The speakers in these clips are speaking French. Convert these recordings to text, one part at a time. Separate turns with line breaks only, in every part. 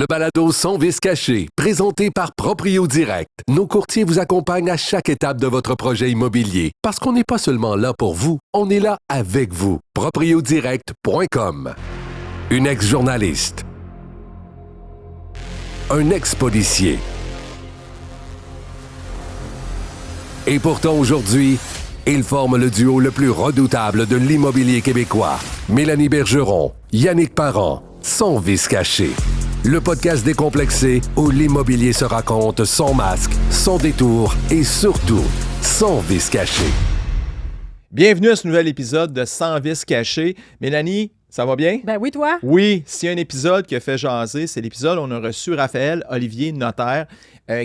Le balado Sans vice caché, présenté par Proprio Direct. Nos courtiers vous accompagnent à chaque étape de votre projet immobilier. Parce qu'on n'est pas seulement là pour vous, on est là avec vous. ProprioDirect.com. Une ex-journaliste. Un ex-policier. Et pourtant aujourd'hui, ils forment le duo le plus redoutable de l'immobilier québécois. Mélanie Bergeron, Yannick Parent, Sans vice caché. Le podcast décomplexé où l'immobilier se raconte sans masque, sans détour et surtout sans vice caché.
Bienvenue à ce nouvel épisode de Sans vice caché. Mélanie, ça va bien?
Ben oui, toi?
Oui, s'il y a un épisode qui a fait jaser, c'est l'épisode où on a reçu Raphaël Olivier, notaire,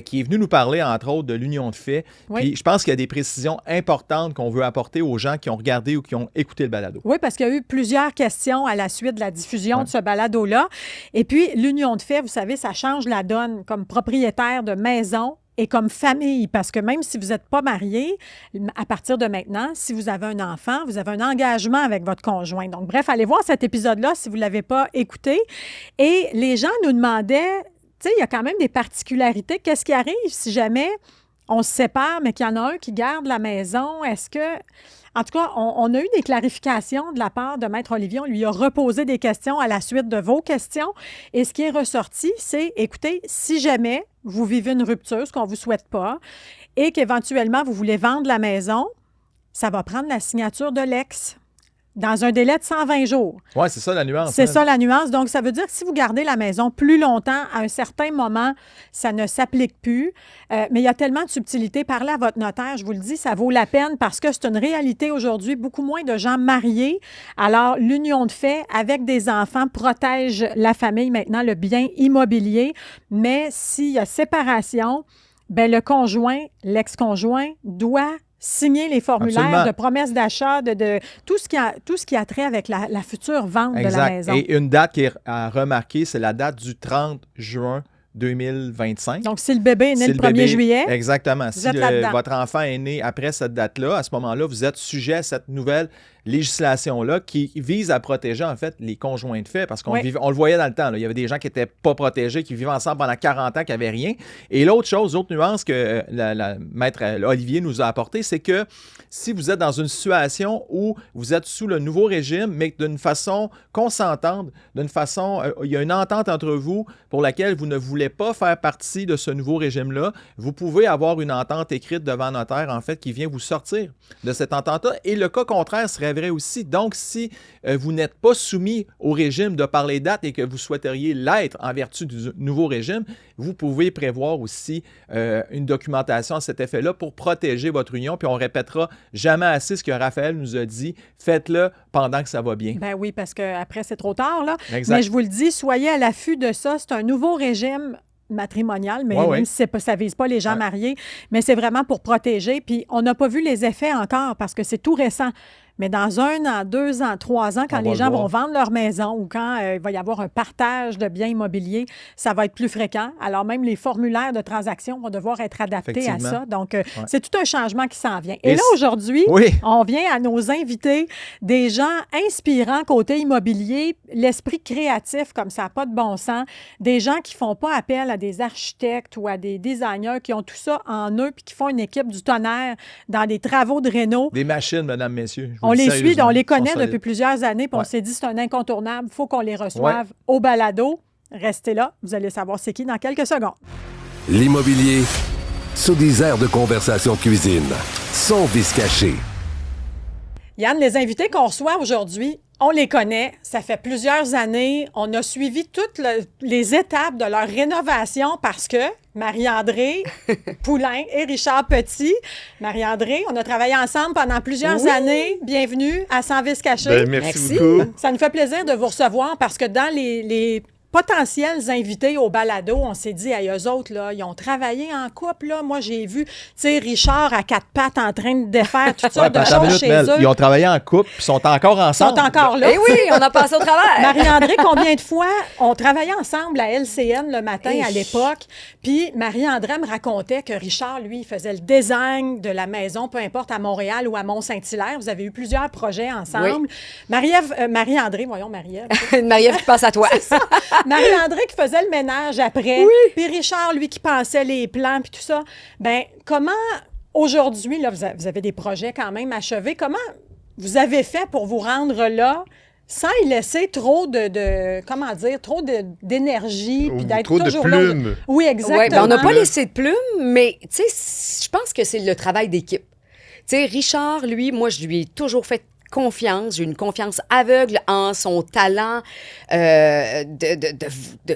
qui est venu nous parler, entre autres, de l'union de fait.
Oui.
Puis je pense qu'il y a des précisions importantes qu'on veut apporter aux gens qui ont regardé ou qui ont écouté le balado.
Oui, parce qu'il y a eu plusieurs questions à la suite de la diffusion de ce balado-là. Et puis, l'union de fait, vous savez, ça change la donne comme propriétaire de maison et comme famille, parce que même si vous n'êtes pas marié, à partir de maintenant, si vous avez un enfant, vous avez un engagement avec votre conjoint. Donc, bref, allez voir cet épisode-là si vous ne l'avez pas écouté. Et les gens nous demandaient, tu sais, il y a quand même des particularités. Qu'est-ce qui arrive si jamais on se sépare, mais qu'il y en a un qui garde la maison? Est-ce que... En tout cas, on a eu des clarifications de la part de Maître Olivier. On lui a reposé des questions à la suite de vos questions. Et ce qui est ressorti, c'est, écoutez, si jamais vous vivez une rupture, ce qu'on ne vous souhaite pas, et qu'éventuellement vous voulez vendre la maison, ça va prendre la signature de l'ex dans un délai de 120 jours.
Oui, c'est ça la nuance.
C'est ça la nuance. Donc, ça veut dire que si vous gardez la maison plus longtemps, à un certain moment, ça ne s'applique plus. Mais il y a tellement de subtilité. Parlez à votre notaire, je vous le dis, ça vaut la peine parce que c'est une réalité aujourd'hui. Beaucoup moins de gens mariés. Alors, l'union de fait avec des enfants protège la famille, maintenant, le bien immobilier. Mais s'il y a séparation, bien, le conjoint, l'ex-conjoint doit signer les formulaires
Absolument.
de promesses d'achat, de tout ce qui a trait avec la future vente
Exact.
de la maison.
Et une date qui est à remarquer, c'est la date du 30 juin 2025.
Donc, si le bébé est né
Si
le 1er
bébé-
juillet,
Exactement.
vous êtes là-dedans.
Votre enfant est né après cette date-là, à ce moment-là, vous êtes sujet à cette nouvelle législation-là qui vise à protéger, en fait, les conjoints de fait, parce qu'on
Oui.
on le voyait dans le temps. Là. Il y avait des gens qui n'étaient pas protégés, qui vivaient ensemble pendant 40 ans, qui n'avaient rien. Et l'autre nuance que Maître Olivier nous a apporté, c'est que si vous êtes dans une situation où vous êtes sous le nouveau régime, mais d'une façon consentante, d'une façon, il y a une entente entre vous pour laquelle vous ne voulez pas faire partie de ce nouveau régime-là, vous pouvez avoir une entente écrite devant notaire, en fait, qui vient vous sortir de cette entente-là. Et le cas contraire serait vrai aussi. Donc, si vous n'êtes pas soumis au régime de par les dates et que vous souhaiteriez l'être en vertu du nouveau régime, vous pouvez prévoir aussi une documentation à cet effet-là pour protéger votre union. Puis on répétera jamais assez ce que Raphaël nous a dit. Faites-le pendant que ça va bien.
ben oui, parce qu'après, c'est trop tard, là.
Exact.
Mais je vous le dis, soyez à l'affût de ça. C'est un nouveau régime matrimonial, mais
Ouais,
même
ouais.
si ça ne vise pas les gens
Ouais.
mariés, mais c'est vraiment pour protéger. Puis on n'a pas vu les effets encore parce que c'est tout récent. Mais dans 1 an, 2 ans, 3 ans, quand
On va
les gens
le
vont
voir.
vendre leur maison ou quand il va y avoir un partage de biens immobiliers, ça va être plus fréquent. Alors même les formulaires de transaction vont devoir être adaptés à
Effectivement.
ça. Donc, c'est tout un changement qui s'en vient. Et,
Et
là, aujourd'hui,
Oui.
on vient à nos invités, des gens inspirants côté immobilier, l'esprit créatif comme ça n'a pas de bon sens, des gens qui font pas appel à des architectes ou à des designers qui ont tout ça en eux puis qui font une équipe du tonnerre dans des travaux de réno.
Des machines, mesdames, messieurs. Je vous
On
le dis
les suit,
sérieusement.
on les
Ils sont
connaît
solides.
depuis plusieurs années, puis on
Ouais.
s'est dit c'est un incontournable, il faut qu'on les reçoive au balado. Restez là, vous allez savoir c'est qui dans quelques secondes.
L'immobilier sous des airs de conversation cuisine. Sans vice caché.
Yann, les invités qu'on reçoit aujourd'hui, on les connaît, ça fait plusieurs années. On a suivi toutes les étapes de leur rénovation parce que Marie-André Poulain et Richard Petit. Marie-André, on a travaillé ensemble pendant plusieurs années. Bienvenue à Sans vice caché.
Ben, merci beaucoup.
Ça nous fait plaisir de vous recevoir parce que dans les potentiels invités au balado, on s'est dit, hey, eux autres, là, ils ont travaillé en couple. Là. Moi, j'ai vu, tu sais, Richard à 4 pattes en train de défaire toutes sortes de
Attends une
choses
minute,
chez
Mel.
eux.
Ils ont travaillé en couple puis sont encore
Ils
ensemble.
sont encore là.
Eh oui, on a passé au travers.
Marie-André, combien de fois on travaillait ensemble à LCN le matin à l'époque, puis Marie-André me racontait que Richard, lui, il faisait le design de la maison, peu importe à Montréal ou à Mont-Saint-Hilaire. Vous avez eu plusieurs projets ensemble. Marie-André, voyons, Marie-Ève.
Marie-Ève qui passe à toi.
Marie-André qui faisait le ménage après,
Oui.
puis Richard, lui, qui pensait les plans, puis tout ça. Ben comment, aujourd'hui, là, vous avez des projets quand même achevés, comment vous avez fait pour vous rendre là sans y laisser trop comment dire, d'énergie,
Ou
puis d'être
trop de
toujours là.
plumes.
Oui, exactement.
Ouais, ben on n'a pas laissé de plumes, mais tu sais, je pense que c'est le travail d'équipe. Tu sais, Richard, lui, moi, je lui ai toujours fait confiance. J'ai une confiance aveugle en son talent de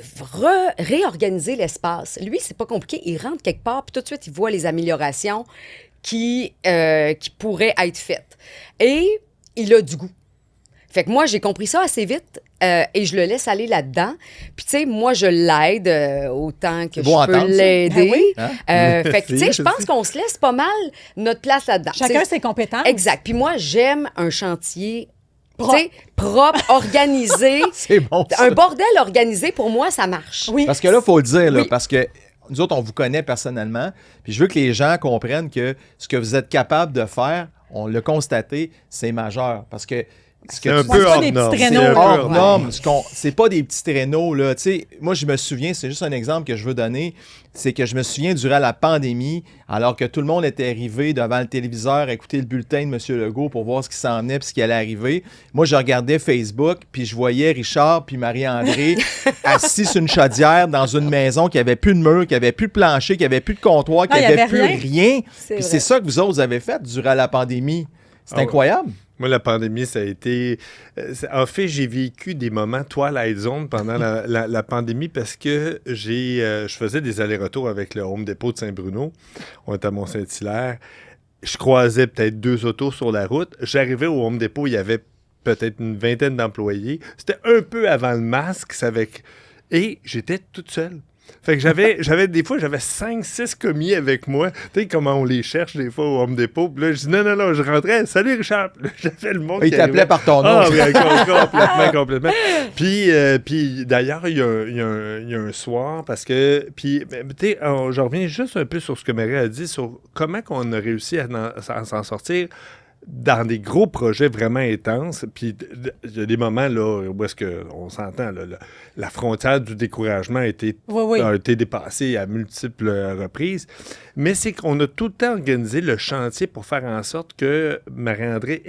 réorganiser l'espace. Lui, c'est pas compliqué. Il rentre quelque part, puis tout de suite, il voit les améliorations qui pourraient être faites. Et il a du goût. Fait que moi, j'ai compris ça assez vite et je le laisse aller là-dedans. Puis, tu sais, moi, je l'aide autant que
C'est beau
je peux
entendre ça.
l'aider.
Ben oui.
Fait que, tu sais, je pense qu'on se laisse pas mal notre place là-dedans.
Chacun
T'sais,
ses compétences.
Exact. Puis moi, j'aime un chantier
Propre.
propre, organisé.
C'est bon, ça.
Un bordel organisé, pour moi, ça marche.
Oui.
Parce que là, il faut le dire, là,
Oui.
parce que nous autres, on vous connaît personnellement, puis je veux que les gens comprennent que ce que vous êtes capable de faire, on l'a constaté, c'est majeur. Parce que ce que
C'est un
tu
peu
C'est pas
hors
des petits
norme.
traîneaux,
C'est un peu
là.
hors
hors
norme. C'est pas des petits traîneaux, là. Tu sais, moi, je me souviens, c'est juste un exemple que je veux donner, c'est que je me souviens durant la pandémie, alors que tout le monde était arrivé devant le téléviseur à écouter le bulletin de M. Legault pour voir ce qui s'en venait et ce qui allait arriver. Moi, je regardais Facebook, puis je voyais Richard puis Marie-André assis sur une chaudière dans une maison qui avait plus de mur, qui avait plus de plancher, qui avait plus de comptoir, qui
Ah, il y
avait
avait
plus
rien.
rien.
C'est
Puis
vrai.
c'est ça que vous autres vous avez fait durant la pandémie. C'est
Ah ouais.
incroyable.
Moi, la pandémie, ça a été... En fait, j'ai vécu des moments Twilight Zone pendant la pandémie parce que je faisais des allers-retours avec le Home Depot de Saint-Bruno. On était à Mont-Saint-Hilaire. Je croisais peut-être 2 autos sur la route. J'arrivais au Home Depot, il y avait peut-être une vingtaine d'employés. C'était un peu avant le masque. Et j'étais toute seule. Fait que des fois, j'avais 5-6 commis avec moi. Tu sais, comment on les cherche des fois au Home Depot. Puis là, je dis non, je rentrais. Salut Richard. Puis là, j'avais le monde
Il
qui
t'appelait
arrivait.
par ton nom.
Ah, oui, complètement. Puis d'ailleurs, il y a un soir, parce que... Puis, tu sais, je reviens juste un peu sur ce que Marie a dit, sur comment on a réussi à s'en sortir dans des gros projets vraiment intenses. Puis il y a des moments là où est-ce qu'on s'entend, là, la frontière du découragement
Oui.
a été dépassée à multiples reprises. Mais c'est qu'on a tout le temps organisé le chantier pour faire en sorte que Marie-André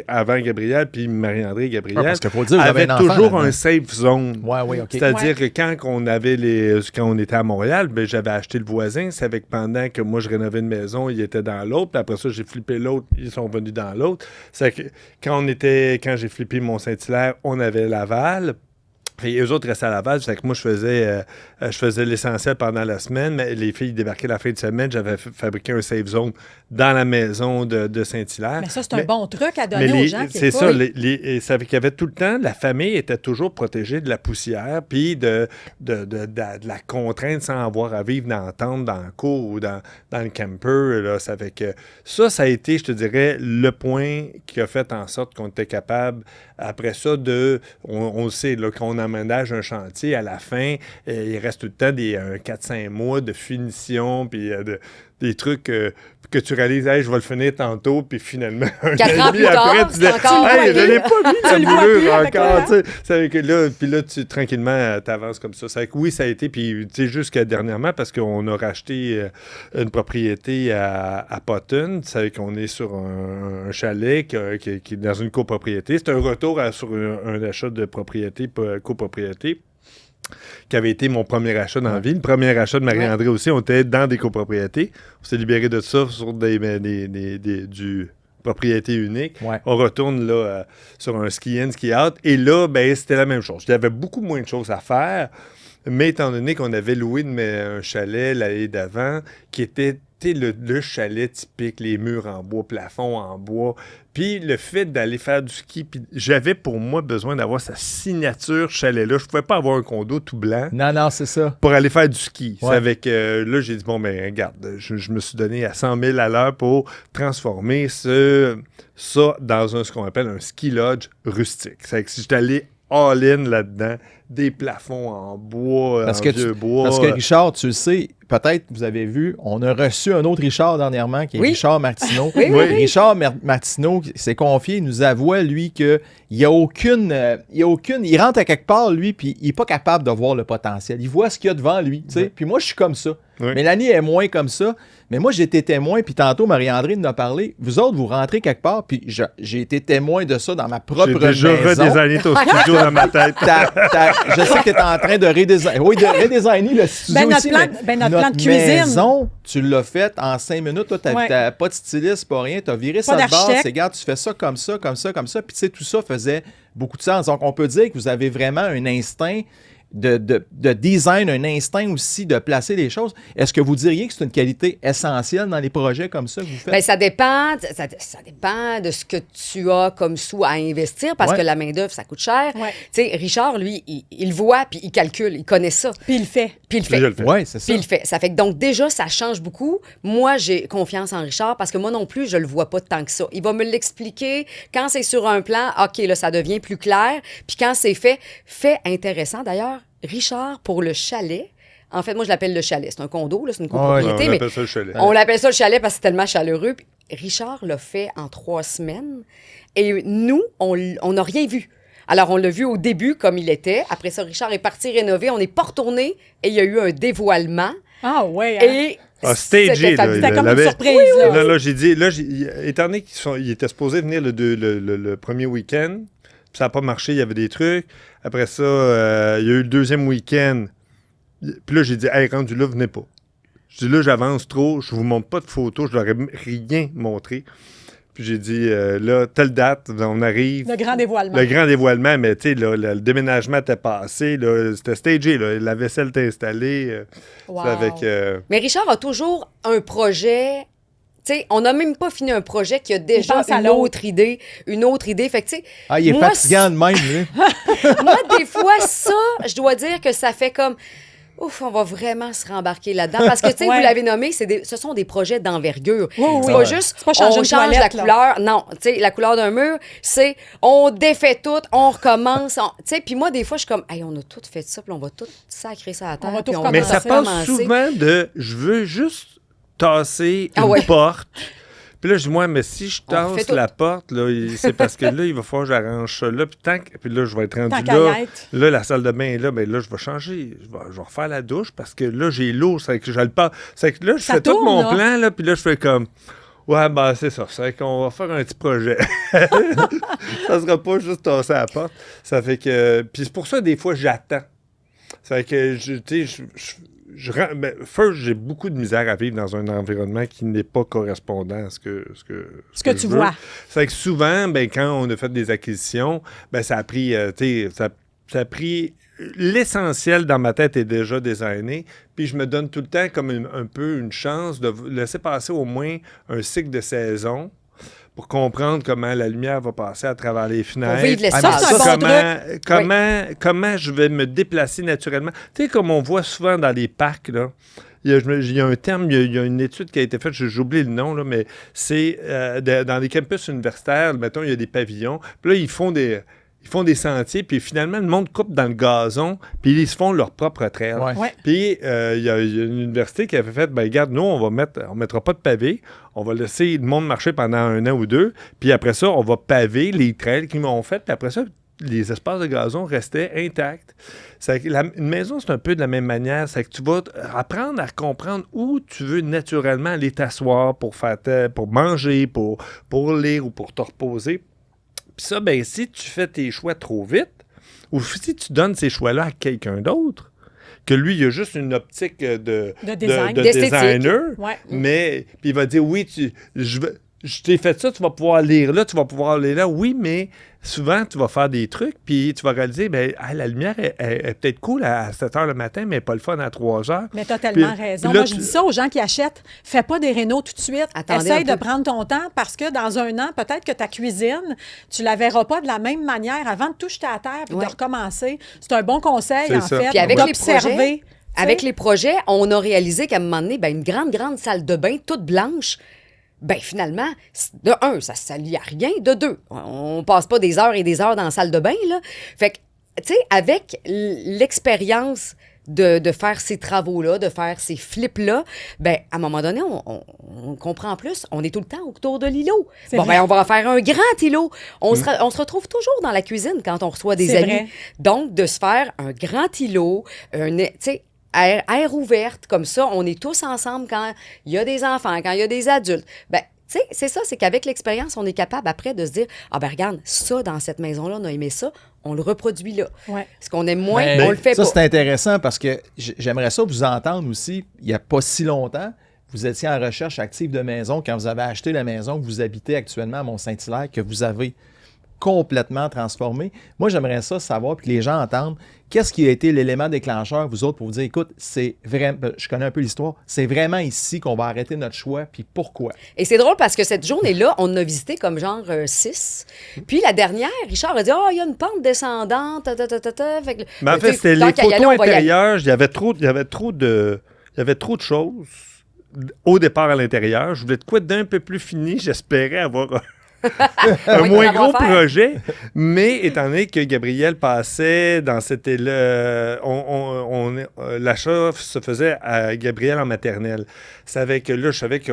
avant Gabriel, puis Marie-André et Gabriel,
parce qu'il faut le dire, vous avez
avaient
un enfant
toujours
là-dedans.
un safe zone.
Oui, OK.
C'est-à-dire que quand on était à Montréal, ben, j'avais acheté le voisin. C'est avec pendant que moi, je rénovais une maison, il était dans l'autre. Puis après ça, j'ai flippé l'autre, ils sont venus dans l'autre. C'est que quand j'ai flippé Mont-Saint-Hilaire, on avait Laval. Et eux autres restaient à Laval, c'est que moi, je faisais l'essentiel pendant la semaine, mais les filles débarquaient la fin de semaine. J'avais fabriqué un safe zone dans la maison de Saint-Hilaire.
Mais ça, c'est un bon truc à donner aux gens qui
c'est
écoutent.
ça, ça fait qu'il y avait tout le temps, la famille était toujours protégée de la poussière, puis de la contrainte sans avoir à vivre dans la tente, dans le cour ou dans le camper. Là. Ça fait que ça a été, je te dirais, le point qui a fait en sorte qu'on était capable, après ça, on le sait, là, qu'on aménage un chantier, à la fin, il reste tout le temps 4-5 mois de finition, puis des trucs que tu réalises, hey, je vais le finir tantôt, puis finalement, un
4
an
ans
et demi
plus tard,
après, tu dis,
c'est encore
hey, je
moyen.
l'ai pas mis,
Tu
la
le vois
moulure
plus avec
encore,
le
tu sais. C'est que là, puis là, tranquillement, t'avances comme ça. C'est que oui, ça a été, puis tu sais, jusqu'à dernièrement, parce qu'on a racheté une propriété à Potton, c'est qu'on est sur un chalet qui est dans une copropriété. C'est un retour sur un achat de propriété, copropriété, qui avait été mon premier achat dans la vie. Le premier achat de Marie-André aussi, on était dans des copropriétés. On s'est libéré de ça sur du propriété unique.
Ouais.
On retourne là sur un ski-in, ski-out. Et là, ben, c'était la même chose. Il y avait beaucoup moins de choses à faire, mais étant donné qu'on avait loué un chalet l'année d'avant, qui était le chalet typique, les murs en bois, plafond en bois. Puis le fait d'aller faire du ski, puis j'avais pour moi besoin d'avoir sa signature chalet-là. Je pouvais pas avoir un condo tout blanc
Non, c'est ça.
pour aller faire du ski.
Ouais.
C'est avec, là, j'ai dit, bon, ben regarde, je me suis donné à 100 000 à l'heure pour transformer ça dans ce qu'on appelle un ski lodge rustique. C'est que si j'étais allé all-in là-dedans, des plafonds en bois,
Parce
en
que
vieux bois.
Parce que Richard, tu le sais, peut-être vous avez vu, on a reçu un autre Richard dernièrement, qui est Richard Martineau.
Oui.
Richard Martineau s'est confié, il nous avouait, lui, qu'il n'y a aucune... Il rentre à quelque part, lui, puis il n'est pas capable de voir le potentiel. Il voit ce qu'il y a devant lui, tu sais. Puis moi, je suis comme ça.
Oui.
Mélanie est moins comme ça. Mais moi, j'ai été témoin, puis tantôt, Marie-André nous a parlé. Vous autres, vous rentrez quelque part, puis j'ai été témoin de ça dans ma propre maison.
J'ai déjà redésigné ton studio dans ma tête.
Je sais que tu es en train de redesigner. Oui, de redesigner le studio
notre
aussi,
plan,
mais
notre plan de cuisine.
maison, tu l'as fait en 5 minutes. Toi, tu
Ouais.
n'as pas de styliste, pas rien. Tu as viré ça de base.
d'architecte.
Regarde, tu fais ça comme ça, comme ça, comme ça. Puis, tu sais, tout ça faisait beaucoup de sens. Donc, on peut dire que vous avez vraiment un instinct de design, un instinct aussi de placer les choses. Est-ce que vous diriez que c'est une qualité essentielle dans les projets comme ça que vous faites?
Bien, ça dépend de ce que tu as comme sous à investir parce
Ouais.
que la main-d'œuvre, ça coûte cher.
Ouais.
Tu sais, Richard, lui, il voit puis il calcule, il connaît ça.
Puis il le fait.
Puis il le
Puis
fait.
je le fais.
Oui, c'est ça.
Puis il le fait. Ça fait que donc déjà, ça change beaucoup. Moi, j'ai confiance en Richard parce que moi non plus, je le vois pas tant que ça. Il va me l'expliquer. Quand c'est sur un plan, OK, là, ça devient plus clair. Puis quand c'est fait intéressant d'ailleurs, Richard, pour le chalet, en fait, moi, je l'appelle le chalet. C'est un condo, là, c'est une
Non,
copropriété,
on
mais
appelle ça le chalet.
on l'appelle ça le chalet parce que c'est tellement chaleureux. Puis Richard l'a fait en 3 semaines et nous, on n'a rien vu. Alors, on l'a vu au début comme il était. Après ça, Richard est parti rénover. On n'est pas retourné et il y a eu un dévoilement.
Ah ouais.
Et
Stagé,
c'était
là,
fabuleux.
C'était comme une
l'avait-
surprise. là.
Non, là, j'ai dit, étant donné qu'il était supposé venir le premier week-end, puis ça n'a pas marché, il y avait des trucs. Après ça, il y a eu le deuxième week-end. Puis là, j'ai dit, hey, rendu là, venez pas. Je dis, là, j'avance trop, je vous montre pas de photos, je leur ai rien montré. Puis j'ai dit, là, telle date, on arrive.
Le grand dévoilement.
Le grand dévoilement, mais tu sais, là, le déménagement était passé, là, c'était stagé, là, la vaisselle était installée.
Wow.
C'est avec.
Mais Richard a toujours un projet. Tu sais, on n'a même pas fini un projet qui a déjà
pense à
une
l'autre.
autre idée. Une autre idée. Fait que, tu sais,
Ah, il est
moi,
fatigant de même, lui.
moi, des fois, ça, je dois dire que ça fait comme. Ouf, on va vraiment se rembarquer là-dedans. Parce que, tu sais,
Ouais.
vous l'avez nommé, ce sont des projets d'envergure.
Oui,
C'est
oui.
pas
Ouais.
juste,
C'est pas changer
on
une
change la
toilette, là.
couleur. Non, tu sais, la couleur d'un mur, c'est on défait tout, on recommence. Tu sais, puis moi, des fois, je suis comme, hey, on a tout fait ça, puis on va tout sacrer ça à terre.
On va tout
puis
Mais
recommencer.
ça passe
recommencer.
souvent de je veux juste tasser
Ah
une
ouais.
porte. Puis là, je dis, moi, mais si je
On refait
tasse
tout.
la porte, là, c'est parce que là, il va falloir que j'arrange ça là. Puis là, je vais être rendu
Tant qu'à
là.
y être.
Là, la salle de bain est là. Ben là, je vais changer. Je vais refaire la douche parce que là, j'ai l'eau. C'est que je le pas. C'est que là, je
Ça
fais tout
tourne,
mon
là.
plan, là. Puis là, je fais comme. Ouais, ben c'est ça. C'est qu'on va faire un petit projet. Ça sera pas juste tasser la porte. Ça fait que. Puis c'est pour ça, des fois, j'attends. Ça fait que, tu sais, ben, first, j'ai beaucoup de misère à vivre dans un environnement qui n'est pas correspondant à ce que
Ce que tu
je veux.
vois.
C'est que souvent, ben, quand on a fait des acquisitions, ben, ça a pris, tu sais, ça a pris l'essentiel dans ma tête est déjà designé, puis je me donne tout le temps comme un peu une chance de laisser passer au moins un cycle de saison pour comprendre comment la lumière va passer à travers les fenêtres.
vivre l'espace.
Ça, c'est un bon
comment je vais me déplacer naturellement. Tu sais, comme on voit souvent dans les parcs, là, il y a un terme, il y a une étude qui a été faite, j'oublie le nom, là, mais c'est dans les campus universitaires, mettons, il y a des pavillons, puis là, ils font des sentiers, puis finalement, le monde coupe dans le gazon, puis ils se font leur propre trail.
Ouais.
Ouais.
Puis, il y a une université qui avait fait, ben regarde, nous, on mettra pas de pavé, on va laisser le monde marcher pendant 1 an ou 2, puis après ça, on va paver les trails qu'ils m'ont fait, puis après ça, les espaces de gazon restaient intacts. Une maison, c'est un peu de la même manière. C'est que tu vas apprendre à comprendre où tu veux naturellement aller t'asseoir pour manger, pour lire ou pour te reposer. Puis ça, ben, si tu fais tes choix trop vite, ou si tu donnes ces choix-là à quelqu'un d'autre, que lui, il a juste une optique de
design.
D'esthétique.
designer,
Ouais.
mais puis il va dire, oui, je t'ai fait ça, tu vas pouvoir lire là, tu vas pouvoir lire là. Oui, mais souvent, tu vas faire des trucs, puis tu vas réaliser, ben, la lumière est peut-être cool à 7 h le matin, mais pas le fun à 3 h.
Mais tu as tellement
Puis-
raison.
puis là,
Moi, je dis ça aux gens qui achètent. Fais pas des rénaux tout de suite.
Attendez
Essaye
un
de
peu.
prendre ton temps parce que dans 1 an, peut-être que ta cuisine, tu la verras pas de la même manière avant de tout jeter à terre puis
Ouais.
de recommencer. C'est un bon conseil,
C'est
en
ça.
fait,
Puis avec les
d'observer.
projets, avec
Tu sais.
les projets, on a réalisé qu'à un moment donné, ben, une grande salle de bain toute blanche, ben finalement, de un, ça ne salit à rien. De deux, on passe pas des heures et des heures dans la salle de bain, là. Fait que, tu sais, avec l'expérience de faire ces travaux-là, de faire ces flips-là, ben à un moment donné, on comprend plus. On est tout le temps autour de l'îlot.
C'est
Bon,
vrai.
ben on va en faire un grand îlot. On se retrouve toujours dans la cuisine quand on reçoit des
C'est
amis.
vrai.
Donc, de se faire un grand îlot, tu sais, air ouverte, comme ça, on est tous ensemble quand il y a des enfants, quand il y a des adultes. Ben, tu sais, c'est ça, c'est qu'avec l'expérience, on est capable après de se dire, ah ben regarde, ça, dans cette maison-là, on a aimé ça, on le reproduit là.
Ouais.
Ce qu'on aime moins,
Ben,
on le fait
ça,
pas.
c'est intéressant parce que j'aimerais ça vous entendre aussi. Il n'y a pas si longtemps, vous étiez en recherche active de maison quand vous avez acheté la maison que vous habitez actuellement à Mont-Saint-Hilaire, que vous avez complètement transformé. Moi, j'aimerais ça savoir, puis que les gens entendent, qu'est-ce qui a été l'élément déclencheur, vous autres, pour vous dire, écoute, c'est vraiment, je connais un peu l'histoire, c'est vraiment ici qu'on va arrêter notre choix, puis pourquoi?
Et c'est drôle parce que cette journée-là, on a visité comme genre 6. Puis la dernière, Richard a dit, oh, il y a une pente descendante, Fait que,
Mais en
tu
fait,
sais,
c'était les
tant qu'à y aller,
photos
on va y aller.
intérieures. Il y avait trop de choses au départ à l'intérieur. Je voulais de quoi d'un peu plus fini. J'espérais avoir un
Oui,
moins
pour
gros
avoir faire.
projet. Mais étant donné que Gabriel passait dans cet l'achat se faisait à Gabriel en maternelle. Ça fait que là, je savais que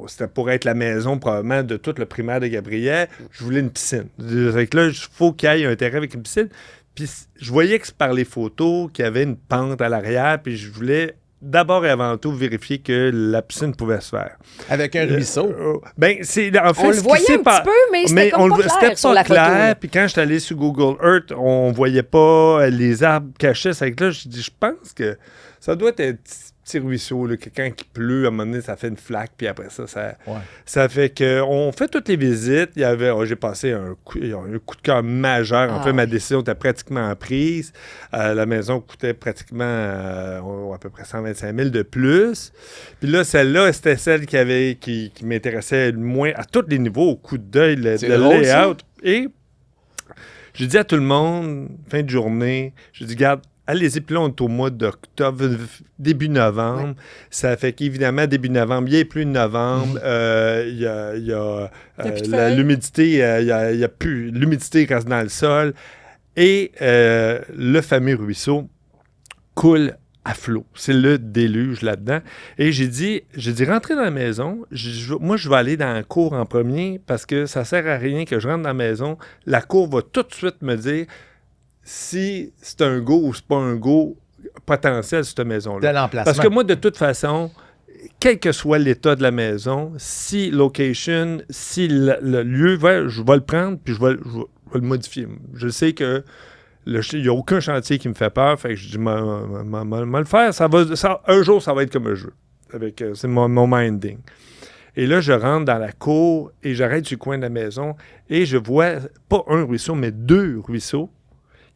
c'était pour être la maison probablement de tout le primaire de Gabriel. Je voulais une piscine. Fait que là, il faut qu'il y ait un terrain avec une piscine. Puis je voyais que par les photos qu'il y avait une pente à l'arrière, puis je voulais d'abord et avant tout vérifier que la piscine pouvait se faire.
Avec un ruisseau.
Ben, c'est en fait
On le
ce qui
voyait
s'est
un petit
pas-
peu, mais c'était comme pas clair
c'était
sur
pas
la photo,
clair.
là.
Puis quand je suis allé sur Google Earth, on voyait pas les arbres cachés. C'est que là, je dis, je pense que ça doit être un petit ruisseau, là, que quand il pleut, à un moment donné, ça fait une flaque, puis après ça,
Ouais.
ça fait que on fait toutes les visites. Il y avait, j'ai passé un coup de cœur majeur. En
Ah
fait, ma
ouais.
décision était pratiquement prise. La maison coûtait pratiquement à peu près 125 000 de plus. Puis là, celle-là, c'était celle qui m'intéressait le moins à tous les niveaux, au coup d'œil, le
C'est drôle, ça.
layout. Et j'ai dit à tout le monde, fin de journée, j'ai dit, garde, allez-y, puis là, on est au mois d'octobre, début novembre.
Ouais.
Ça fait qu'évidemment, début novembre, il y a plus de novembre. Il y a,
Il y a plus de feuilles.
l'humidité, il y a plus, l'humidité reste dans le sol. Et le fameux ruisseau coule à flot. C'est le déluge là-dedans. Et j'ai dit, rentrez dans la maison. Moi, je vais aller dans la cour en premier parce que ça sert à rien que je rentre dans la maison. La cour va tout de suite me dire si c'est un go ou c'est pas un go potentiel, cette maison-là.
De l'emplacement.
Parce que moi, de toute façon, quel que soit l'état de la maison, si location, si le lieu, je vais le prendre puis je vais le modifier. Je sais que il n'y a aucun chantier qui me fait peur, fait que je dis, moi le faire, un jour, ça va être comme je veux. C'est mon minding. Et là, je rentre dans la cour et j'arrête du coin de la maison et je vois pas un ruisseau, mais 2 ruisseaux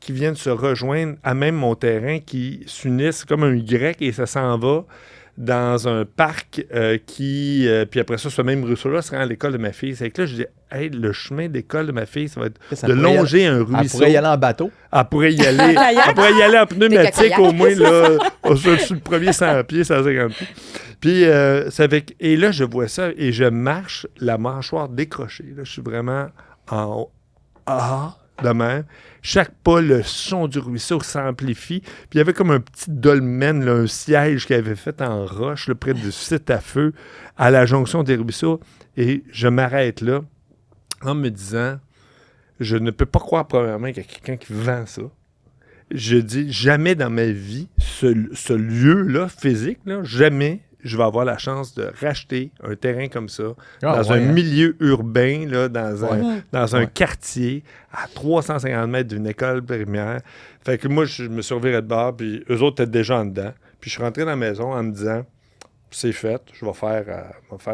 qui viennent se rejoindre à même mon terrain, qui s'unissent comme un Y et ça s'en va dans un parc puis après ça, ce même ruisseau-là se rend à l'école de ma fille. C'est que là, je dis, hey, le chemin d'école de ma fille, ça va être
Ça
de
pourrait y
longer un
Elle
ruisseau.
pourrait y aller en bateau.
Elle pourrait y aller. Elle pourrait y aller en pneumatique
kayak.
au moins, là, sur le premier 100 pieds, 150 pieds. Puis, et là, je vois ça et je marche la mâchoire décrochée. Là, je suis vraiment en de même. Chaque pas, le son du ruisseau s'amplifie. Puis il y avait comme un petit dolmen, là, un siège qu'il avait fait en roche, là, près du site à feu, à la jonction des ruisseaux. Et je m'arrête là en me disant, je ne peux pas croire premièrement qu'il y a quelqu'un qui vend ça. Je dis, jamais dans ma vie, ce lieu-là, physique, là, jamais je vais avoir la chance de racheter un terrain comme ça, dans un milieu urbain, là, dans un quartier, à 350 mètres d'une école primaire. Fait que moi, je me suis reviré de bord, puis eux autres étaient déjà en dedans. Puis je suis rentré dans la maison en me disant, c'est fait, je vais faire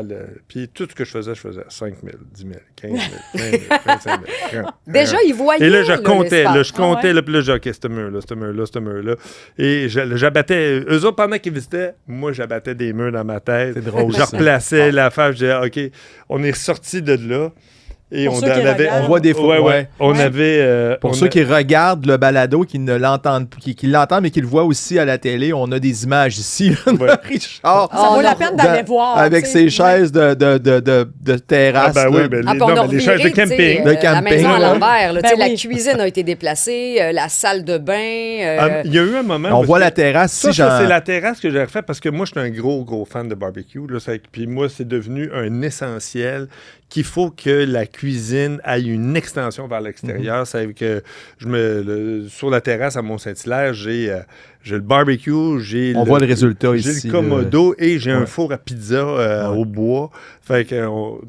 le... Puis tout ce que je faisais 5 000, 10 000, 15 000, 20 000, 25 000, 30 000.
Déjà, ils voyaient.
Et là, je comptais,
l'espace.
là, puis là, j'ai OK, ce mur-là. Et j'abattais, eux autres, pendant qu'ils visitaient, moi, j'abattais des murs dans ma tête.
C'est drôle,
Je
ça.
replaçais l'affaire, je disais, OK, on est sorti de là. Et
Pour
on
ceux qui
avait,
regardent.
On voit des fois.
ouais. On
Ouais.
avait...
Pour
on
ceux
a-
qui regardent le balado, qui ne l'entendent, qui l'entendent, mais qui le voient aussi à la télé, on a des images ici là, de
Ouais.
Richard.
Ça vaut
Oh,
la
non.
peine d'aller voir.
Avec
tu sais.
ses chaises de terrasse.
Ah ben
là.
oui, ben,
Ah, puis on a
les chaises de
reviré, tu sais,
camping.
De
la
camping,
maison à
ouais.
l'envers. là,
Ben
tu sais,
oui.
La cuisine a été déplacée, la salle de bain.
Il y a eu un moment...
On
où
voit
est-ce
la
que-
terrasse.
Ça,
Si j'en-
c'est la terrasse que j'ai refait parce que moi, je suis un gros fan de barbecue. Là, puis moi, c'est devenu un essentiel qu'il faut que la cuisine ait une extension vers l'extérieur. C'est que sur la terrasse à Mont-Saint-Hilaire, j'ai le barbecue,
On voit le résultat ici,
J'ai le commodo et j'ai un
Ouais.
four à pizza
Ouais.
au bois. Fait que,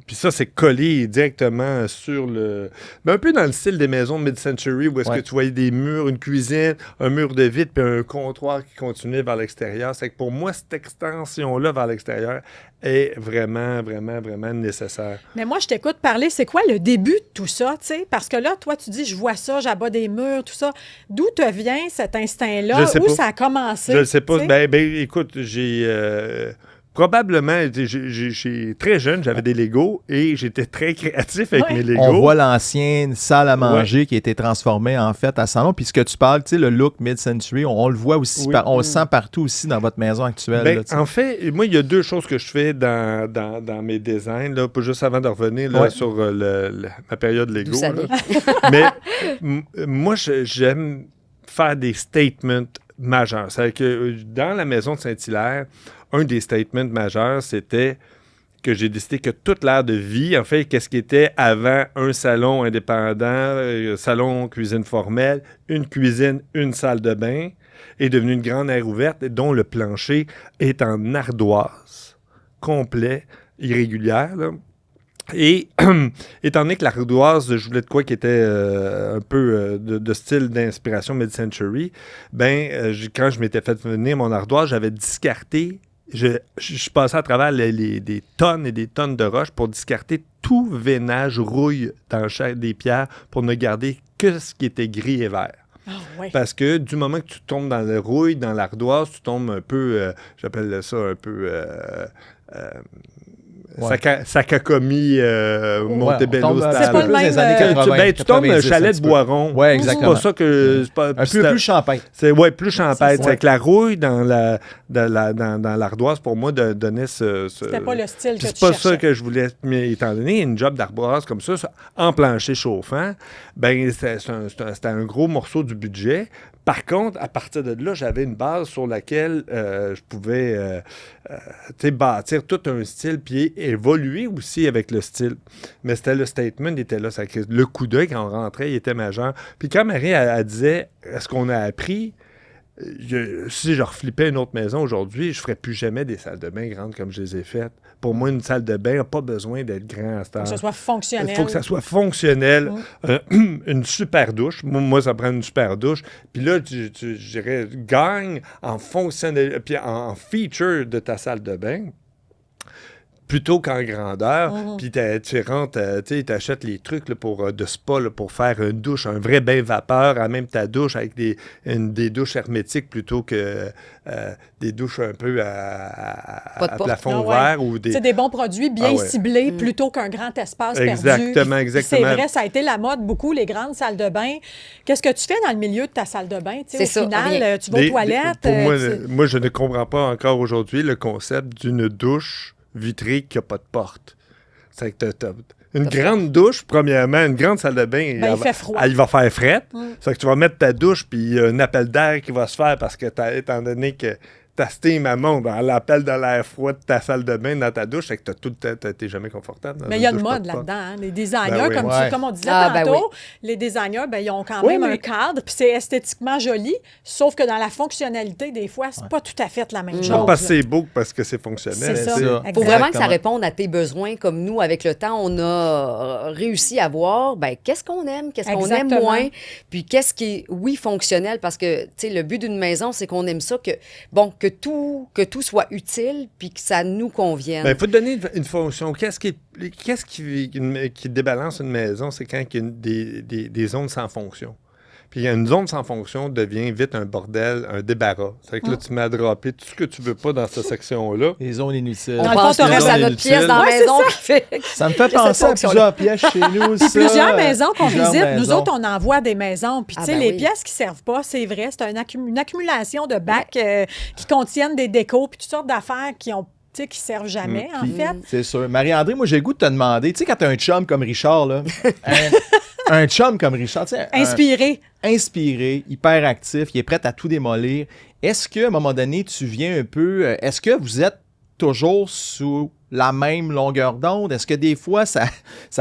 puis ça, c'est collé directement sur le... Ben, un peu dans le style des maisons de mid-century où est-ce
Ouais.
que tu voyais des murs, une cuisine, un mur de vitre puis un comptoir qui continuait vers l'extérieur. C'est que pour moi, cette extension-là vers l'extérieur est vraiment nécessaire.
Mais moi, je t'écoute parler. C'est quoi le début de tout ça, tu sais? Parce que là, toi, tu dis, je vois ça, j'abats des murs, tout ça. D'où te vient cet instinct-là?
Je sais
Où
pas.
ça a commencé?
Je ne sais pas.
tu sais?
Ben, écoute, j'ai... probablement, très jeune, j'avais des Legos et j'étais très créatif avec
Ouais.
mes Legos.
On voit l'ancienne salle à manger qui a été transformée en fait à salon. Puis ce que tu parles, tu sais, le look mid-century, on le voit aussi,
Oui.
on le sent partout aussi dans votre maison actuelle.
Ben,
là, tu sais.
en fait, moi, il y a deux choses que je fais dans mes designs, là, juste avant de revenir là,
Ouais.
sur ma période Lego.
D'où ça
là.
vient.
Mais moi, j'aime faire des statements majeurs. C'est que dans la maison de Saint-Hilaire, un des statements majeurs, c'était que j'ai décidé que toute l'ère de vie, en fait, qu'est-ce qui était avant un salon indépendant, salon cuisine formelle, une cuisine, une salle de bain, est devenu une grande aire ouverte dont le plancher est en ardoise, complet, irrégulière, là. Et étant donné que l'ardoise, je voulais de quoi qui était un peu de style d'inspiration mid-century, quand je m'étais fait venir mon ardoise, j'avais discarté, je passais à travers des tonnes et des tonnes de roches pour discarter tout veinage rouille dans chaque des pierres pour ne garder que ce qui était gris et vert.
Ah, ouais.
Parce que du moment que tu tombes dans le rouille, dans l'ardoise, tu tombes un peu, j'appelle ça un peu...
Ouais.
Sacacomie, Montebello
on tombe,
style.
C'est pas le
plus
même,
des années 80,
tu tombes
90,
chalet
un
de
petit peu.
Boiron.
Ouais,
C'est
exactement.
pas ça que... c'est pas-
Un peu plus champagne.
c'est plus champêtre.
C'est
C'est que la rouille dans l'ardoise, pour moi, donnait ce...
C'était pas le style que
C'est
tu
pas
cherchais.
ça que je voulais. Mais étant donné une job d'ardoise comme ça, en plancher chauffant, c'était un gros morceau du budget. Par contre, à partir de là, j'avais une base sur laquelle je pouvais bâtir tout un style puis évoluer aussi avec le style. Mais c'était le statement, il était là. Le coup d'œil, quand on rentrait, il était majeur. Puis quand Marie, elle disait, est-ce qu'on a appris? Si je reflippais une autre maison aujourd'hui, je ne ferais plus jamais des salles de bain grandes comme je les ai faites. Pour moi, une salle de bain n'a pas besoin d'être grande à ce temps.
Que ce soit fonctionnel.
Il faut que ça soit fonctionnel. Une super douche. Moi, ça prend une super douche. Puis là, je dirais, gagne en fonctionnalité, puis en feature de ta salle de bain plutôt qu'en grandeur. Puis tu rentres, tu achètes les trucs là, de spa là, pour faire une douche, un vrai bain vapeur, à même ta douche avec des douches hermétiques plutôt que des douches un peu
Pas de
à
porte.
plafond
Ah ouais.
ouvert. Ou
C'est
des...
des bons produits bien
Ah ouais.
ciblés plutôt qu'un grand espace
Exactement,
perdu.
exactement.
C'est vrai, ça a été la mode beaucoup, les grandes salles de bain. Qu'est-ce que tu fais dans le milieu de ta salle de bain? Tu sais,
C'est
au
ça,
final,
rien.
tu vas aux toilettes.
Pour moi,
tu-
moi, je ne comprends pas encore aujourd'hui le concept d'une douche vitrée qui n'a pas de porte. C'est que t'as une grande douche, premièrement, une grande salle de bain.
Ben, il fait froid.
Il va faire fret. C'est que tu vas mettre ta douche, puis il y a un appel d'air qui va se faire parce que, étant donné que ta steam à monte, l'appel de l'air froid de ta salle de bain dans ta douche, c'est que t'es jamais confortable. dans
Mais
une
il y a une
douche pas
mode
de porte.
là-dedans. Hein. Les designers,
Ben oui.
comme,
Ouais.
comme on disait
Ah, ben
tantôt, les designers, ben, ils ont quand
Oui,
même
mais-
un cadre, puis c'est esthétiquement joli, sauf que dans la fonctionnalité, des fois, c'est pas tout à fait la même chose.
Non, parce que c'est beau, parce que c'est fonctionnel.
C'est ça.
C'est ça.
Exact.
Faut vraiment que ça
Exactement.
réponde à tes besoins. Comme nous, avec le temps, on a réussi à voir qu'est-ce qu'on aime, qu'est-ce qu'on aime
Exactement.
moins, puis qu'est-ce qui est, oui, fonctionnel, parce que, tu sais, le but d'une maison, c'est qu'on aime ça, que tout soit utile, puis que ça nous convienne.
Il faut te donner une fonction. Qu'est-ce qui débalance une maison? C'est quand il y a des zones sans fonction. Puis une zone sans fonction devient vite un bordel, un débarras. C'est que là, tu mets à dropper tout ce que tu veux pas dans cette section-là.
Les zones inutiles.
On
Dans le
pense
fond, t'aurais
tous à notre
inutile.
pièce dans la
Ouais,
maison qui fait...
Ça me fait
que ça
penser à
fonctionne.
plusieurs pièces chez nous.
Puis
ça.
plusieurs maisons qu'on
Plusieurs
visite, nous
maisons.
autres, on envoie des maisons. Puis,
Ah,
tu sais,
ben
les
oui.
pièces qui servent pas, c'est vrai, c'est une accumulation de bacs qui contiennent des décos puis toutes sortes d'affaires qui ont, tu sais, qui servent jamais, en
Puis,
fait.
C'est sûr. Marie-André, moi, j'ai le goût de te demander, tu sais, quand t'as un chum comme Richard, là, un chum comme Richard, tu sais,
Inspiré.
inspiré, hyper actif, il est prêt à tout démolir. Est-ce qu'à un moment donné, tu viens un peu... Est-ce que vous êtes toujours sous la même longueur d'onde? Est-ce que des fois, ça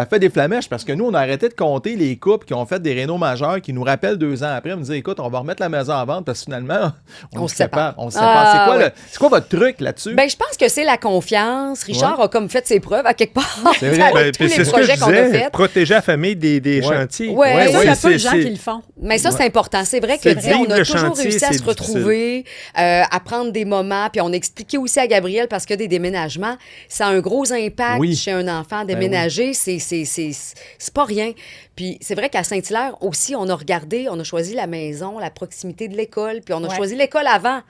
fait des flamèches? Parce que nous, on a arrêté de compter les couples qui ont fait des rénaux majeurs, qui nous rappellent 2 ans après, me disent, écoute, on va remettre la maison en vente parce que finalement,
On se sépare.
On se sépare.
Ah,
C'est quoi votre truc là-dessus?
Ben, je pense que c'est la confiance. Richard a comme fait ses preuves à quelque part.
C'est vrai.
Avec
Ben,
tous
puis
les
c'est ce que je
projets qu'on a
disais,
faits.
protéger la famille des chantiers.
Ouais,
Mais ça,
ouais,
il y a
c'est-
peu de gens
c'est-
qui le font.
Mais ça, c'est important. C'est vrai que
C'est
tu sais, on
vivre
a
le
toujours
chantier,
réussi à
c'est
se retrouver, à prendre des moments, puis on a expliqué aussi à Gabriel parce que des déménagements, ça a un gros impact
Oui.
chez un enfant. Déménager, c'est pas rien. Puis c'est vrai qu'à Saint-Hilaire aussi, on a regardé, on a choisi la maison, la proximité de l'école, puis on a
Ouais.
choisi l'école avant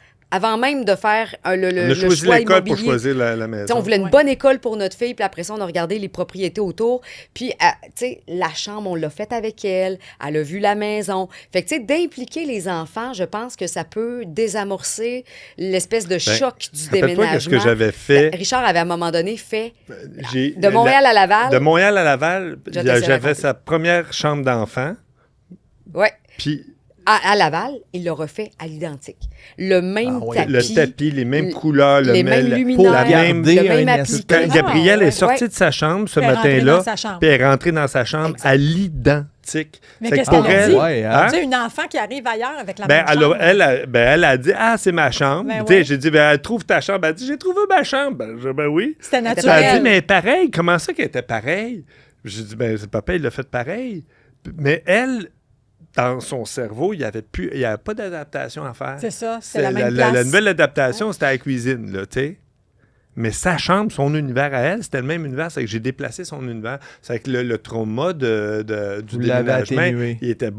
même de faire
On
le
a choisi
choix
l'école pour
immobilier.
choisir la
Tu sais,
maison.
on voulait une
Ouais.
bonne école pour notre fille, puis après ça, on a regardé les propriétés autour. Puis, tu sais, la chambre, on l'a faite avec elle. Elle a vu la maison. Fait que, tu sais, d'impliquer les enfants, je pense que ça peut désamorcer l'espèce de choc du
Rappelle-toi
déménagement.
qu'est-ce que j'avais fait.
Ben, Richard avait à un moment donné fait
J'ai-
de Montréal à Laval.
De Montréal à Laval,
Je te laisse
j'avais
raconter.
sa première chambre d'enfant.
Ouais.
Puis
À Laval, il l'a refait à l'identique. Le même
Ah ouais.
tapis.
le tapis, les mêmes
l-
couleurs,
les mêmes
la
luminaires,
la même-
garder
le même
un
appliqué.
Quand Gabrielle
ouais.
est sortie
Ouais.
de sa chambre ce
Puis elle est rentrée
matin-là,
dans sa chambre.
puis elle est rentrée dans sa chambre à l'identique.
Mais
Fait
qu'est-ce
que pour
qu'elle a
elle,
dit?
Ouais, hein?
hein?
Tu sais, une enfant qui arrive ailleurs avec la
Ben,
même
elle,
chambre.
elle a dit, ah, c'est ma chambre.
Ben
Tu sais,
ouais.
j'ai dit, ben, trouve ta chambre. Elle a dit, j'ai trouvé ma chambre. Ben oui.
C'était
Elle a
naturel.
dit, mais pareil, comment ça qu'elle était pareille? J'ai dit, ben, papa, il l'a fait pareil. Mais elle, dans son cerveau, il n'y avait pas d'adaptation à faire.
C'est ça,
C'est
c'était la même place.
la nouvelle adaptation, c'était à la cuisine, là, tu sais. Mais sa chambre, son univers à elle, c'était le même univers. C'est que j'ai déplacé son univers. C'est que le trauma du
Vous l'avez
déménagement,
atténué.
il était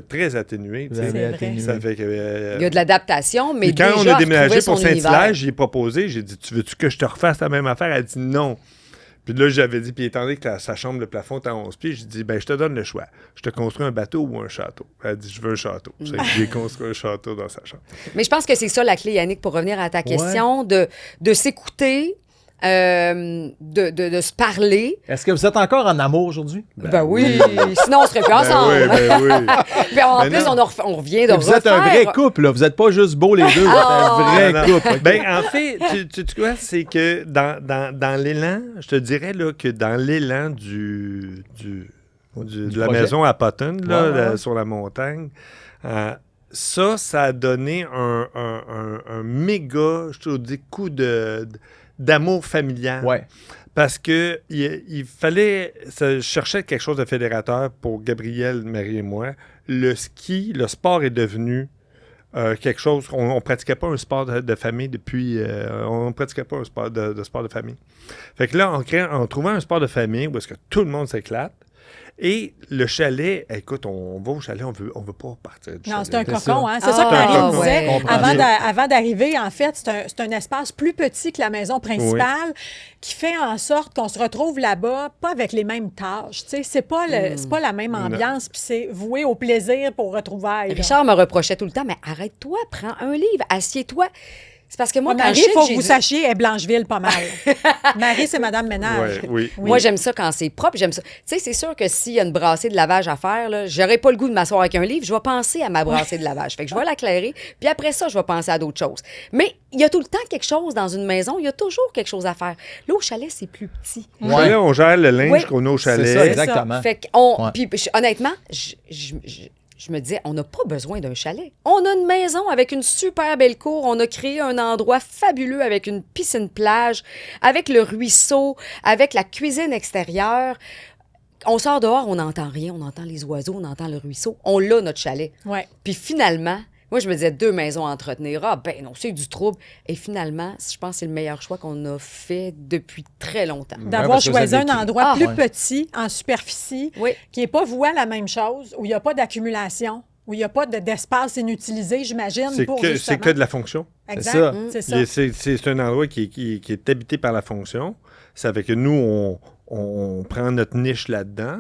très atténué. tu
Vous
sais.
avez
C'est vrai.
atténué.
Ça fait que,
Il y a de l'adaptation, mais
puis quand
déjà
on a déménagé
retrouver
pour
son
Saint-Hilaire,
univers.
j'ai proposé, j'ai dit, tu veux-tu que je te refasse la même affaire? Elle a dit non. Puis là, j'avais dit, puis étant donné que sa chambre, le plafond est à 11 pieds, j'ai dit, ben je te donne le choix. Je te construis un bateau ou un château. Elle a dit, je veux un château. C'est que j'ai construit un château dans sa chambre.
Mais je pense que c'est ça la clé, Yannick, pour revenir à ta question, de s'écouter, de se parler.
Est-ce que vous êtes encore en amour aujourd'hui?
Ben oui, sinon on serait plus
Ben
ensemble.
oui, ben oui.
Puis en
Ben
plus,
non.
on revient de
Vous êtes un vrai
refaire.
couple, là. Vous n'êtes pas juste beaux les deux. Vous êtes un vrai
Non, non.
couple.
Ben, en fait, tu vois, c'est que dans l'élan, je te dirais là, que dans l'élan de la
projet.
maison à Potton, là,
Ouais, ouais.
sur la montagne, ça a donné un méga, je te dis, coup d'amour familial.
Ouais.
Parce que il fallait. Je cherchais quelque chose de fédérateur pour Gabrielle, Marie et moi. Le ski, le sport est devenu quelque chose. On ne pratiquait pas un sport de famille depuis. On ne pratiquait pas un sport de sport de famille. Fait que là, en trouvant un sport de famille où est-ce que tout le monde s'éclate. Et le chalet, écoute, on va au chalet, on veut pas partir du
Non,
chalet.
c'est un
C'est
cocon,
ça.
hein? C'est ça que
Ah,
Marie
ouais.
disait.
Je comprends bien.
Avant d'arriver, en fait, c'est un espace plus petit que la maison principale qui fait en sorte qu'on se retrouve là-bas, pas avec les mêmes tâches. Tu sais, c'est pas la même ambiance, puis c'est voué au plaisir pour retrouvailles. là.
Richard me reprochait tout le temps, mais arrête-toi, prends un livre, assieds-toi. C'est parce que moi, quand
Marie,
je
il faut que
j'ai
vous
dit-
sachiez, est Blancheville pas mal. Marie, c'est Madame Ménage.
Ouais, oui.
Oui.
Moi, j'aime ça quand c'est propre. J'aime ça. Tu sais, c'est sûr que s'il y a une brassée de lavage à faire, là, j'aurais pas le goût de m'asseoir avec un livre. Je vais penser à ma brassée de lavage. Fait que je vais l'éclairer. Puis après ça, je vais penser à d'autres choses. Mais il y a tout le temps quelque chose dans une maison. Il y a toujours quelque chose à faire. Là, au chalet, c'est plus petit.
Au chalet, on gère le linge
Oui.
qu'on a au chalet.
C'est ça, exactement.
Fait qu'on.
Ouais.
Puis honnêtement, je me disais, on n'a pas besoin d'un chalet. On a une maison avec une super belle cour. On a créé un endroit fabuleux avec une piscine plage, avec le ruisseau, avec la cuisine extérieure. On sort dehors, on n'entend rien. On entend les oiseaux, on entend le ruisseau. On l'a, notre chalet.
Ouais.
Puis finalement, moi, je me disais 2 maisons à entretenir. Ah, ben non, c'est du trouble. Et finalement, je pense que c'est le meilleur choix qu'on a fait depuis très longtemps.
D'avoir
parce que vous
choisi
avez
un
écrit.
endroit
Ah,
plus
ouais.
petit, en superficie,
Oui.
qui n'est pas voué à la même chose, où il n'y a pas d'accumulation. Où il n'y a pas d'espace inutilisé, j'imagine,
C'est
pour
que,
justement...
c'est que de la fonction.
Exact,
C'est
c'est ça.
C'est un endroit qui est habité par la fonction. Ça fait que nous, on prend notre niche là-dedans.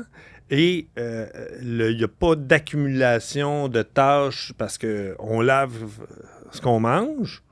Et il n'y a pas d'accumulation de tâches parce qu'on lave ce qu'on mange.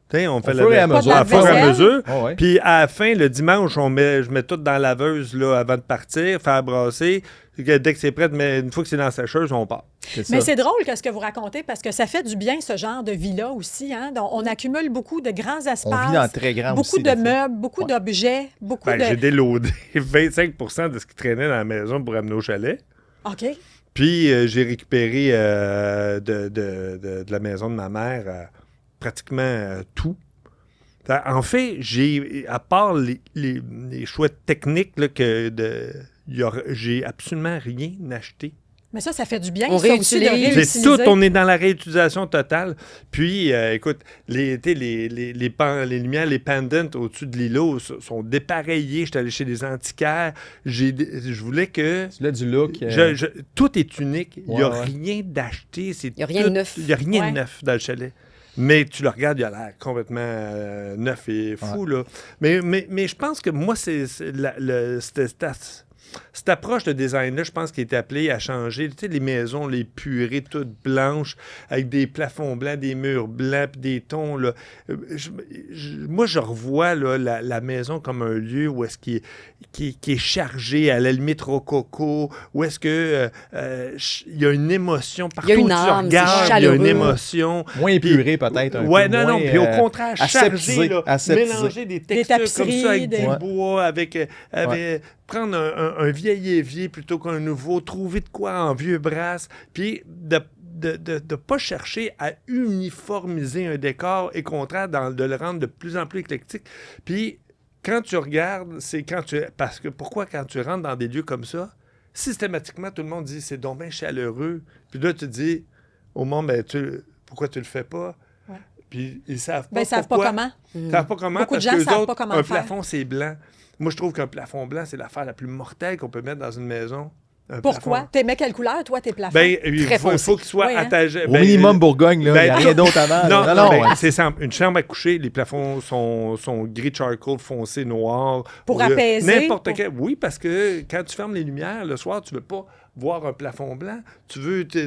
T'sais, on fait
fur et à mesure.
au fur et à mesure.
Oh, ouais.
Puis à la fin, le dimanche, je mets tout dans la laveuse là, avant de partir, faire brasser. Dès que c'est prêt, mais une fois que c'est dans la sécheuse, on part.
Mais c'est drôle que ce que vous racontez parce que ça fait du bien, ce genre de vie-là aussi. Hein? Donc, on accumule beaucoup de grands espaces.
On vit dans très grand
beaucoup
aussi,
de
des fois.
meubles, beaucoup d'objets, beaucoup de...
J'ai déloadé 25 de ce qui traînait dans la maison pour amener au chalet.
OK.
Puis j'ai récupéré de la maison de ma mère pratiquement tout. En fait, à part les choix techniques, là, j'ai absolument rien acheté.
Mais ça fait du bien,
On
ça aussi, de
réutilise.
réutiliser.
C'est tout, on est dans la réutilisation totale. Puis, écoute, les lumières, les pendants au-dessus de l'îlot sont dépareillés. J'étais allé chez les antiquaires. Je voulais que...
Tu as du look.
tout est unique. Il n'y a
Ouais.
rien d'acheté.
Il n'y a rien de neuf.
Il n'y a rien
Ouais.
de neuf dans le chalet. Mais tu le regardes, il a l'air complètement neuf et fou, là. Mais je pense que moi, cette approche de design-là, je pense qu'il est appelé à changer. Tu sais, les maisons, les purées toutes blanches, avec des plafonds blancs, des murs blancs, puis des tons, là. Moi, je revois là, la maison comme un lieu où est-ce qui est chargé, à la limite rococo, où est-ce que il y a une émotion partout
Il y a une
où tu
âme,
regardes,
c'est
il y a une
chaleureux.
émotion.
Moins épuré, peut-être. Un
Ouais,
peu
non,
moins,
puis au contraire, chargé,
aseptisé,
là,
aseptisé.
mélanger des textures comme
tapisseries,
ça avec
des-
du
Ouais.
bois, avec prendre un vieil évier plutôt qu'un nouveau, trouver de quoi en vieux brasse, puis de pas chercher à uniformiser un décor et au contraire de le rendre de plus en plus éclectique. Puis quand tu regardes, parce que pourquoi quand tu rentres dans des lieux comme ça, systématiquement tout le monde dit c'est donc bien chaleureux. Puis là tu te dis au monde pourquoi tu le fais pas?
Ouais.
Puis ils savent pas.
Ben, ils savent pas
pourquoi.
comment.
Ils savent pas comment
Beaucoup de
parce
gens
que eux
savent
autres,
pas comment
un
faire.
plafond c'est blanc. Moi je trouve qu'un plafond blanc c'est l'affaire la plus mortelle qu'on peut mettre dans une maison. Un
Pourquoi?
plafond.
T'aimais quelle couleur, toi, tes plafonds?
Ben, il
Très
faut
foncé.
qu'il soit
Oui, hein?
attaché.
Au minimum Bourgogne, là. Il n'y a rien d'autre avant.
Non,
là.
ben,
Ouais.
c'est simple. Une chambre à coucher, les plafonds sont gris charcoal foncé noir.
Pour apaiser,
N'importe
pour-
quel. Oui, parce que quand tu fermes les lumières le soir, tu ne veux pas voir un plafond blanc. Tu veux créer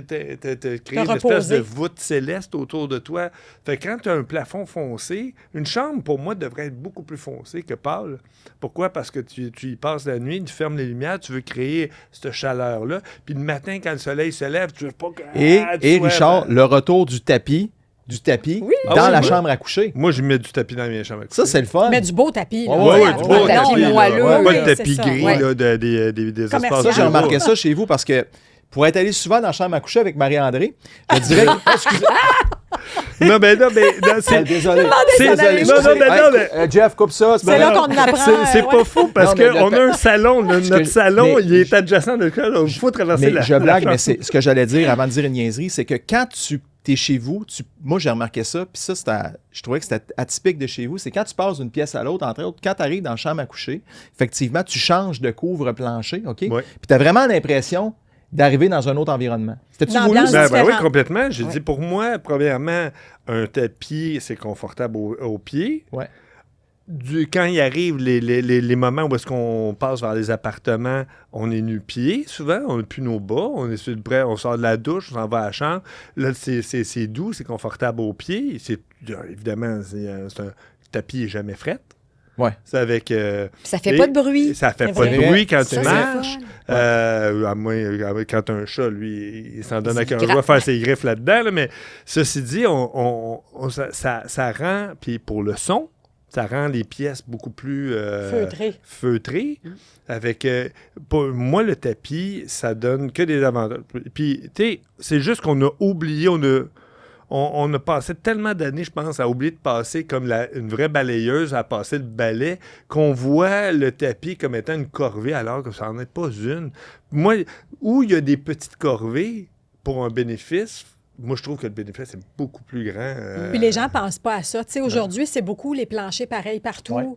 une espèce
reposer.
de voûte céleste autour de toi. Fait que quand tu as un plafond foncé, une chambre, pour moi, devrait être beaucoup plus foncée que pâle. Pourquoi? Parce que tu y passes la nuit, tu fermes les lumières, tu veux créer cette chaleur-là. Puis le matin, quand le soleil se lève, tu veux pas que...
Et
tu sois-
Richard, le retour du tapis dans
Ah oui,
la
moi-
chambre à coucher.
Moi, je mets du tapis dans mes chambres à coucher.
Ça, c'est le fun.
Mais du beau tapis. là.
Ouais,
Ouais,
Du
du
beau
beau
tapis,
tapis,
là.
moelleux.
là.
Oui,
Pas
oui,
de
c'est
tapis
ça.
gris,
Ouais.
là, des
Commercial.
espaces.
Ça, j'ai
Ah,
remarqué ça chez vous parce que pour être allé souvent dans la chambre à coucher avec Marie-André, je dirais.
Non, mais c'est...
Désolé.
C'est-
Désolé.
non, non, mais-
Jeff, coupe ça.
C'est là qu'on apprend.
C'est
ouais.
pas fou parce
Non, mais
qu'on a un salon. Notre salon,
mais-
il est adjacent de là. Il faut traverser
Mais
la
je blague,
la
mais
chambre.
c'est ce que j'allais dire avant de dire une niaiserie, c'est que quand tu es chez vous, moi j'ai remarqué ça, puis ça, je trouvais que c'était atypique de chez vous, c'est quand tu passes d'une pièce à l'autre, entre autres, quand tu arrives dans la chambre à coucher, effectivement, tu changes de couvre-plancher, OK?
Ouais.
Puis tu as vraiment l'impression d'arriver dans un autre environnement. C'était-tu voulu?
L'ambiance
ça?
Ben oui,
différente.
complètement. J'ai dit, pour moi, premièrement, un tapis, c'est confortable aux pieds.
Ouais.
Quand il arrive les moments où est-ce qu'on passe vers les appartements, on est nu-pieds, souvent, on n'a plus nos bas, on est sur le prêt, on sort de la douche, on s'en va à la chambre. Là, c'est doux, c'est confortable aux pieds. Évidemment, c'est un tapis n'est jamais fret.
Ouais.
C'est avec...
Ça fait pas de bruit.
Ça fait
C'est
pas de
vrai.
bruit quand tu
Ça, c'est
marches.
fun.
À moins, quand tu as un chat, lui, il s'en donne à
Il
cœur
gratte.
joie faire ses griffes là-dedans. Là, mais ceci dit, ça rend, puis pour le son, ça rend les pièces beaucoup plus feutrées. Avec, pour moi, le tapis, ça donne que des avantages. Puis, tu sais, c'est juste qu'on a oublié, on a passé tellement d'années, je pense, à oublier de passer comme une vraie balayeuse à passer le balai, qu'on voit le tapis comme étant une corvée alors que ça n'en est pas une. Moi, où il y a des petites corvées pour un bénéfice, moi, je trouve que le bénéfice est beaucoup plus grand.
Puis les gens ne pensent pas à ça. Tu sais, aujourd'hui, c'est beaucoup les planchers pareils partout.
Ouais.
On ne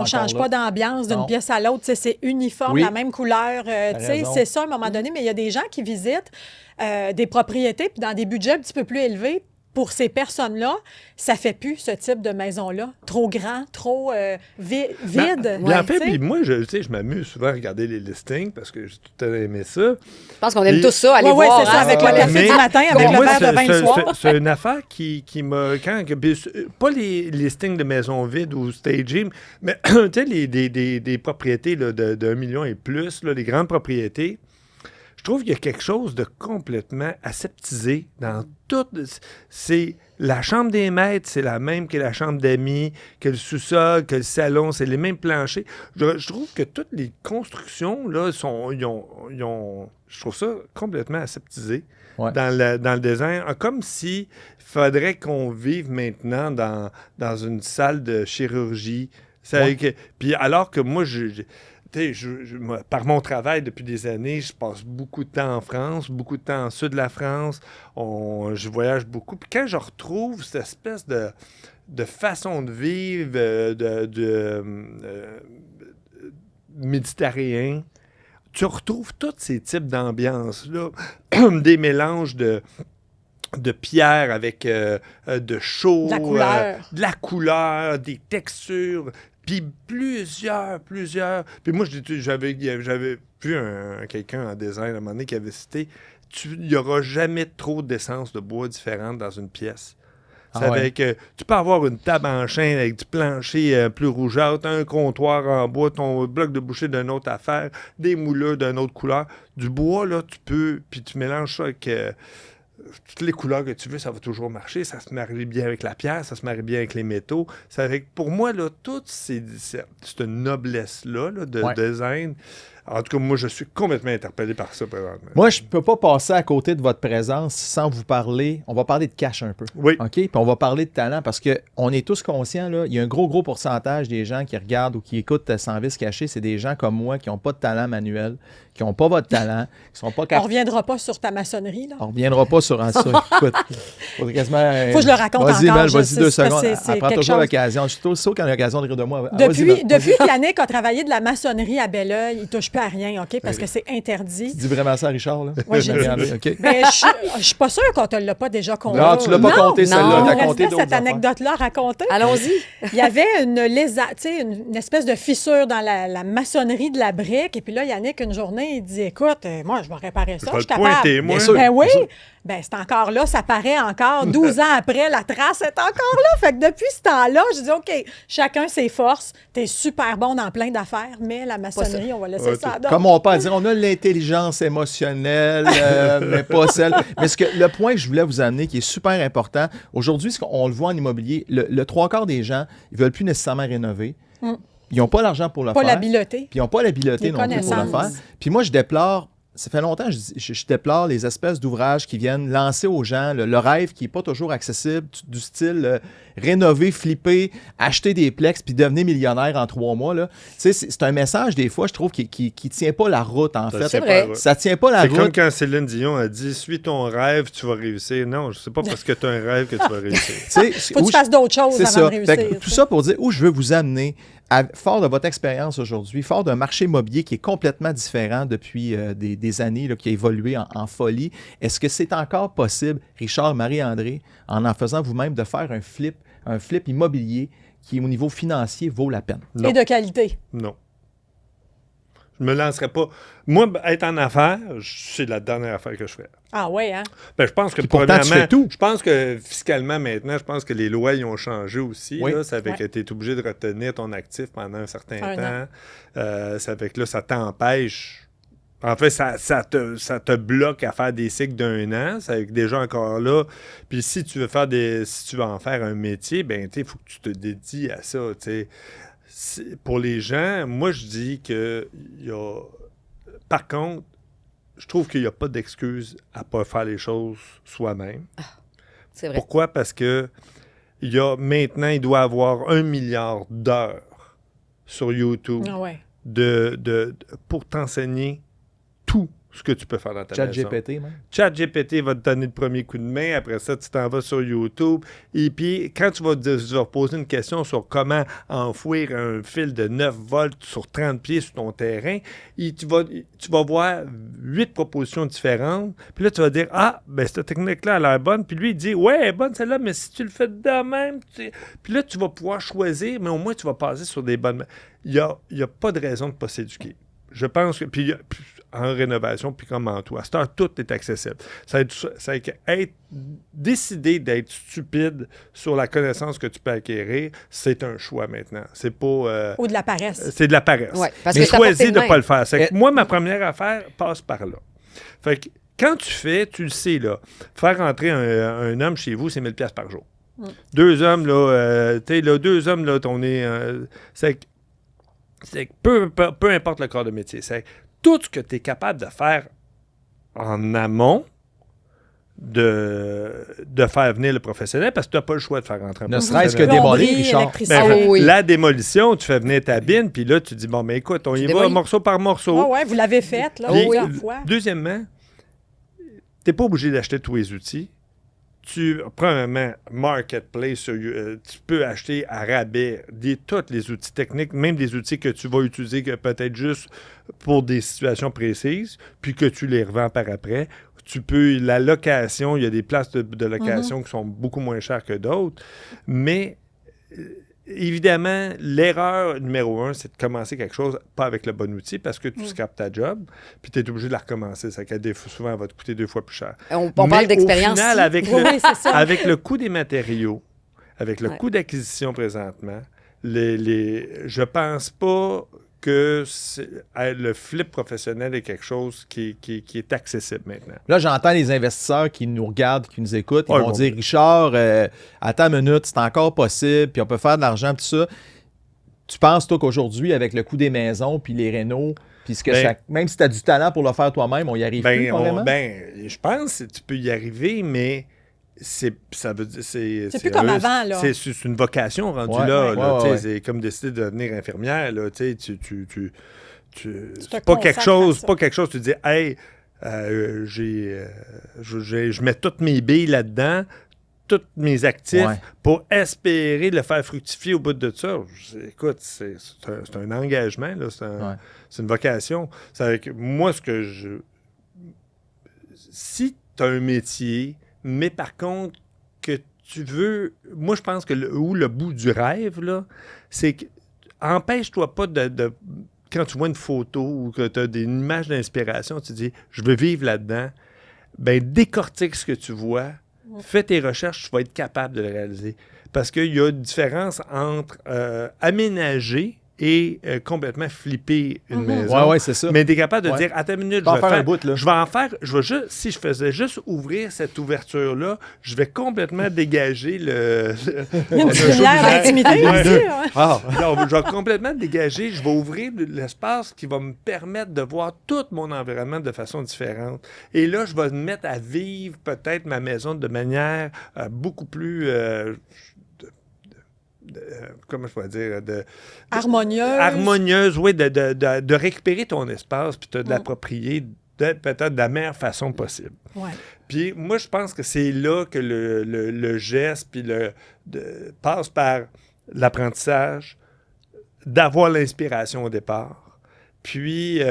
Encore
change
là.
pas d'ambiance d'une
Non.
pièce à l'autre. Tu sais, c'est uniforme,
Oui.
la même couleur. Tu sais,
raison.
c'est ça à un moment donné. Mais il y a des gens qui visitent des propriétés puis dans des budgets un petit peu plus élevés. Pour ces personnes-là, ça ne fait plus ce type de maison-là. Trop grand, trop vide.
Bien, en fait,
tu sais.
puis moi, je m'amuse souvent à regarder les listings parce que j'ai tout le temps aimé ça.
Je pense qu'on aime
Et-
tous ça, aller
Oui,
voir.
c'est ça,
hein,
avec
c'est
le
pas
café
Mais-
du matin, avec
Mais
le
moi,
verre de vin le soir.
c'est une affaire qui m'a... Pas les listings de maisons vides ou staging, mais tu sais, des propriétés là, de 1 million et plus, là, les grandes propriétés. Je trouve qu'il y a quelque chose de complètement aseptisé dans tout. C'est la chambre des maîtres, c'est la même que la chambre d'amis, que le sous-sol, que le salon, c'est les mêmes planchers. Je trouve que toutes les constructions, là, je trouve ça complètement aseptisé
Ouais.
dans le design. Comme si faudrait qu'on vive maintenant dans une salle de chirurgie. Puis alors que moi, tu sais, moi, par mon travail depuis des années, je passe beaucoup de temps en France, beaucoup de temps en sud de la France. Je voyage beaucoup. Puis quand je retrouve cette espèce de façon de vivre méditerranéen, tu retrouves tous ces types d'ambiances-là, des mélanges de pierre avec de chaud,
De la couleur.
de la couleur, des textures, puis plusieurs. Puis moi, j'avais vu quelqu'un en design à un moment donné qui avait cité il n'y aura jamais trop d'essence de bois différente dans une pièce. C'est avec, tu peux avoir une table en chêne avec du plancher plus rougeâtre, un comptoir en bois, ton bloc de boucher d'une autre affaire, des moulures d'une autre couleur. Du bois, là, tu peux, puis tu mélanges ça avec toutes les couleurs que tu veux, ça va toujours marcher. Ça se marie bien avec la pierre, ça se marie bien avec les métaux. Pour moi, là, toute cette noblesse-là là, de design. En tout cas, moi, je suis complètement interpellé par ça présentement.
Moi, je ne peux pas passer à côté de votre présence sans vous parler. On va parler de cash un peu.
Oui.
OK? Puis on va parler de talent parce qu'on est tous conscients, là, il y a un gros pourcentage des gens qui regardent ou qui écoutent Sans vice caché. C'est des gens comme moi qui n'ont pas de talent manuel, qui n'ont pas votre talent, qui sont pas
On ne
capables.
reviendra pas sur ta maçonnerie. Là.
On ne reviendra pas sur ça. Écoute, faudrait quasiment.
Faut que je le raconte
vas-y,
encore,
Mel,
je
vas-y
sais,
2
c'est parce
secondes.
que c'est
Elle prend
quelque
toujours
chose.
l'occasion. Je suis toujours sûr qu'on a l'occasion de rire de moi. Vas-y,
Depuis
Mel.
qu'Yannick a travaillé de la maçonnerie à Belleuil, il ne touche plus à rien, OK? Parce que c'est interdit.
Tu dis vraiment ça à Richard, là?
Oui, j'ai dit.
Regardez, OK.
Mais je ne suis pas sûre qu'on ne te l'a pas déjà compté.
Non, tu l'as pas
Non,
compté,
non.
celle-là.
Il
T'as
nous
compté
restait
d'autres
cette
affaires.
anecdote-là à raconter.
Allons-y.
Il y avait une espèce de fissure dans la maçonnerie de la brique. Et puis là, Yannick, une journée, il dit Écoute, moi, je vais réparer ça.
Je vais
Je suis
le
capable.
pointer, moi.
Bien sûr.
Ben oui. Ben, c'est encore là, ça paraît encore. 12 ans après, la trace est encore là. Fait que depuis ce temps-là, je dis OK, chacun ses forces. T'es super bon dans plein d'affaires, mais la maçonnerie, on va laisser ça à d'autres.
Comme on peut dire, on a l'intelligence émotionnelle, mais pas celle. Mais le point que je voulais vous amener, qui est super important, aujourd'hui, on le voit en immobilier, le 3/4 des gens, ils ne veulent plus nécessairement rénover. Ils n'ont pas l'argent pour le
Pas
faire.
l'habileté.
Puis ils n'ont pas l'habileté
Les
non plus pour le faire.
connaissances.
Puis moi, je déplore. Ça fait longtemps que je déplore les espèces d'ouvrages qui viennent lancer aux gens le rêve qui n'est pas toujours accessible, du style rénover, flipper, acheter des plex puis devenir millionnaire en 3 mois. Là. Tu sais, c'est un message, des fois, je trouve, qui ne tient pas la route, en fait.
C'est vrai.
Ça ne tient pas la
C'est
route.
comme quand Céline Dion a dit « Suis ton rêve, tu vas réussir ». Non, je sais pas parce que tu as un rêve que tu vas réussir.
Faut que tu fasses d'autres choses
C'est
avant
ça.
de réussir.
Fait que tout ça pour dire où je veux vous amener, fort de votre expérience aujourd'hui, fort d'un marché immobilier qui est complètement différent depuis des années, là, qui a évolué en folie. Est-ce que c'est encore possible, Richard, Marie-André, en faisant vous-même, de faire un flip immobilier qui, au niveau financier, vaut la peine?
Non.
Et de qualité.
Non. Je me lancerais pas. Moi, être en affaires, c'est la dernière affaire que je ferais.
Ah ouais, hein?
Ben, je pense que
Puis pourtant, tu fais tout.
je pense que fiscalement maintenant, je pense que les lois ils ont changé aussi.
Oui.
Là, ça fait
Ouais.
que tu es obligé de retenir ton actif pendant un certain
Un
temps. Ça fait que là, ça t'empêche. En fait, ça te bloque à faire des cycles d'1 an. Ça fait que déjà encore là. Puis si tu veux en faire un métier, ben il faut que tu te dédies à ça. T'sais. Pour les gens, moi je dis que par contre, je trouve qu'il n'y a pas d'excuse à ne pas faire les choses soi-même.
C'est vrai.
Pourquoi? Parce que maintenant, il doit avoir 1 milliard d'heures sur YouTube
Ah ouais.
pour t'enseigner tout ce que tu peux faire dans ta
Chat
maison.
GPT, même.
ChatGPT va te donner le premier coup de main. Après ça, tu t'en vas sur YouTube. Et puis, quand tu vas poser une question sur comment enfouir un fil de 9 volts sur 30 pieds sur ton terrain, tu vas voir 8 propositions différentes. Puis là, tu vas dire, ben cette technique-là a l'air bonne. Puis lui, il dit, ouais, elle est bonne celle-là, mais si tu le fais de même... Puis là, tu vas pouvoir choisir, mais au moins, tu vas passer sur des bonnes... Il n'y a pas de raison de ne pas s'éduquer. Je pense que... Puis en rénovation, puis comme en tout. À cette heure, tout est accessible. Ça va être décider d'être stupide sur la connaissance que tu peux acquérir, c'est un choix maintenant. C'est pas...
Ou de la paresse.
C'est de la paresse.
Ouais, parce
mais
que c'est à portée
choisis
de
de ne
main.
pas le faire. C'est que moi, ma première affaire passe par là. Fait que quand tu le sais, là, faire rentrer un homme chez vous, c'est 1000 $ par jour. 2 hommes, là, on est... c'est que peu importe le corps de métier, c'est tout ce que tu es capable de faire en amont de faire venir le professionnel, parce que tu n'as pas le choix de faire rentrer un
Ne
professionnel.
serait-ce que démolir,
Plomberie,
Richard.
électricité.
Ben,
oui.
La démolition, tu fais venir ta bine, puis là, tu dis, bon, mais écoute, on y va
démolis.
morceau par morceau.
Oh, ouais, vous l'avez faite, là,
Puis,
plusieurs fois.
Deuxièmement, tu n'es pas obligé d'acheter tous les outils. Premièrement, Marketplace, tu peux acheter à rabais tous les outils techniques, même des outils que tu vas utiliser peut-être juste pour des situations précises, puis que tu les revends par après. La location, il y a des places de location qui sont beaucoup moins chères que d'autres, mais évidemment, l'erreur numéro 1, c'est de commencer quelque chose pas avec le bon outil parce que tu scrapes ta job, puis tu es obligé de la recommencer. Ça souvent, elle va te coûter 2 fois plus cher.
On parle d'expérience.
Au final,
ici.
Oui, c'est ça.
avec le coût des matériaux, avec le coût d'acquisition présentement, je pense pas que le flip professionnel est quelque chose qui est accessible maintenant.
Là, j'entends les investisseurs qui nous regardent, qui nous écoutent, ils
Ouais,
vont
bon.
dire, Richard, attends une minute, c'est encore possible, puis on peut faire de l'argent, tout ça. Tu penses, toi, qu'aujourd'hui, avec le coût des maisons, puis les rénaux, puis même si tu as du talent pour le faire toi-même, on y arrive plus, carrément?
Je pense que tu peux y arriver, mais c'est
plus comme avant, là.
C'est une vocation rendue
Ouais,
là.
ouais,
là,
ouais,
tu sais,
ouais.
C'est comme décider de devenir infirmière. Là, tu sais,
te
c'est pas quelque
consacres
chose, tu dis, hey, je mets toutes mes billes là-dedans, tous mes actifs,
Ouais.
pour espérer le faire fructifier au bout de ça. Écoute, c'est un engagement, là, c'est une vocation. Moi, si tu as un métier, mais par contre, que tu veux... Moi, je pense que le bout du rêve, là, c'est que empêche-toi pas de quand tu vois une photo ou que tu as une image d'inspiration, tu dis, je veux vivre là-dedans, ben décortique ce que tu vois, fais tes recherches, tu vas être capable de le réaliser. Parce qu'il y a une différence entre aménager et complètement flipper une maison.
Ouais, c'est ça.
Mais tu es capable de
Ouais.
dire, attends une minute,
Je vais en faire un bout, là.
si je faisais juste ouvrir cette ouverture-là, je vais complètement dégager le
Une petite lumière d'intimité
Ouais.
aussi. Ouais.
Ah!
Non, je vais complètement dégager, je vais ouvrir l'espace qui va me permettre de voir tout mon environnement de façon différente. Et là, je vais me mettre à vivre peut-être ma maison de manière beaucoup plus... comment je pourrais dire? Harmonieuse, oui, de récupérer ton espace puis de l'approprier peut-être de la meilleure façon possible.
Ouais.
Puis moi, je pense que c'est là que le geste puis passe par l'apprentissage, d'avoir l'inspiration au départ. Puis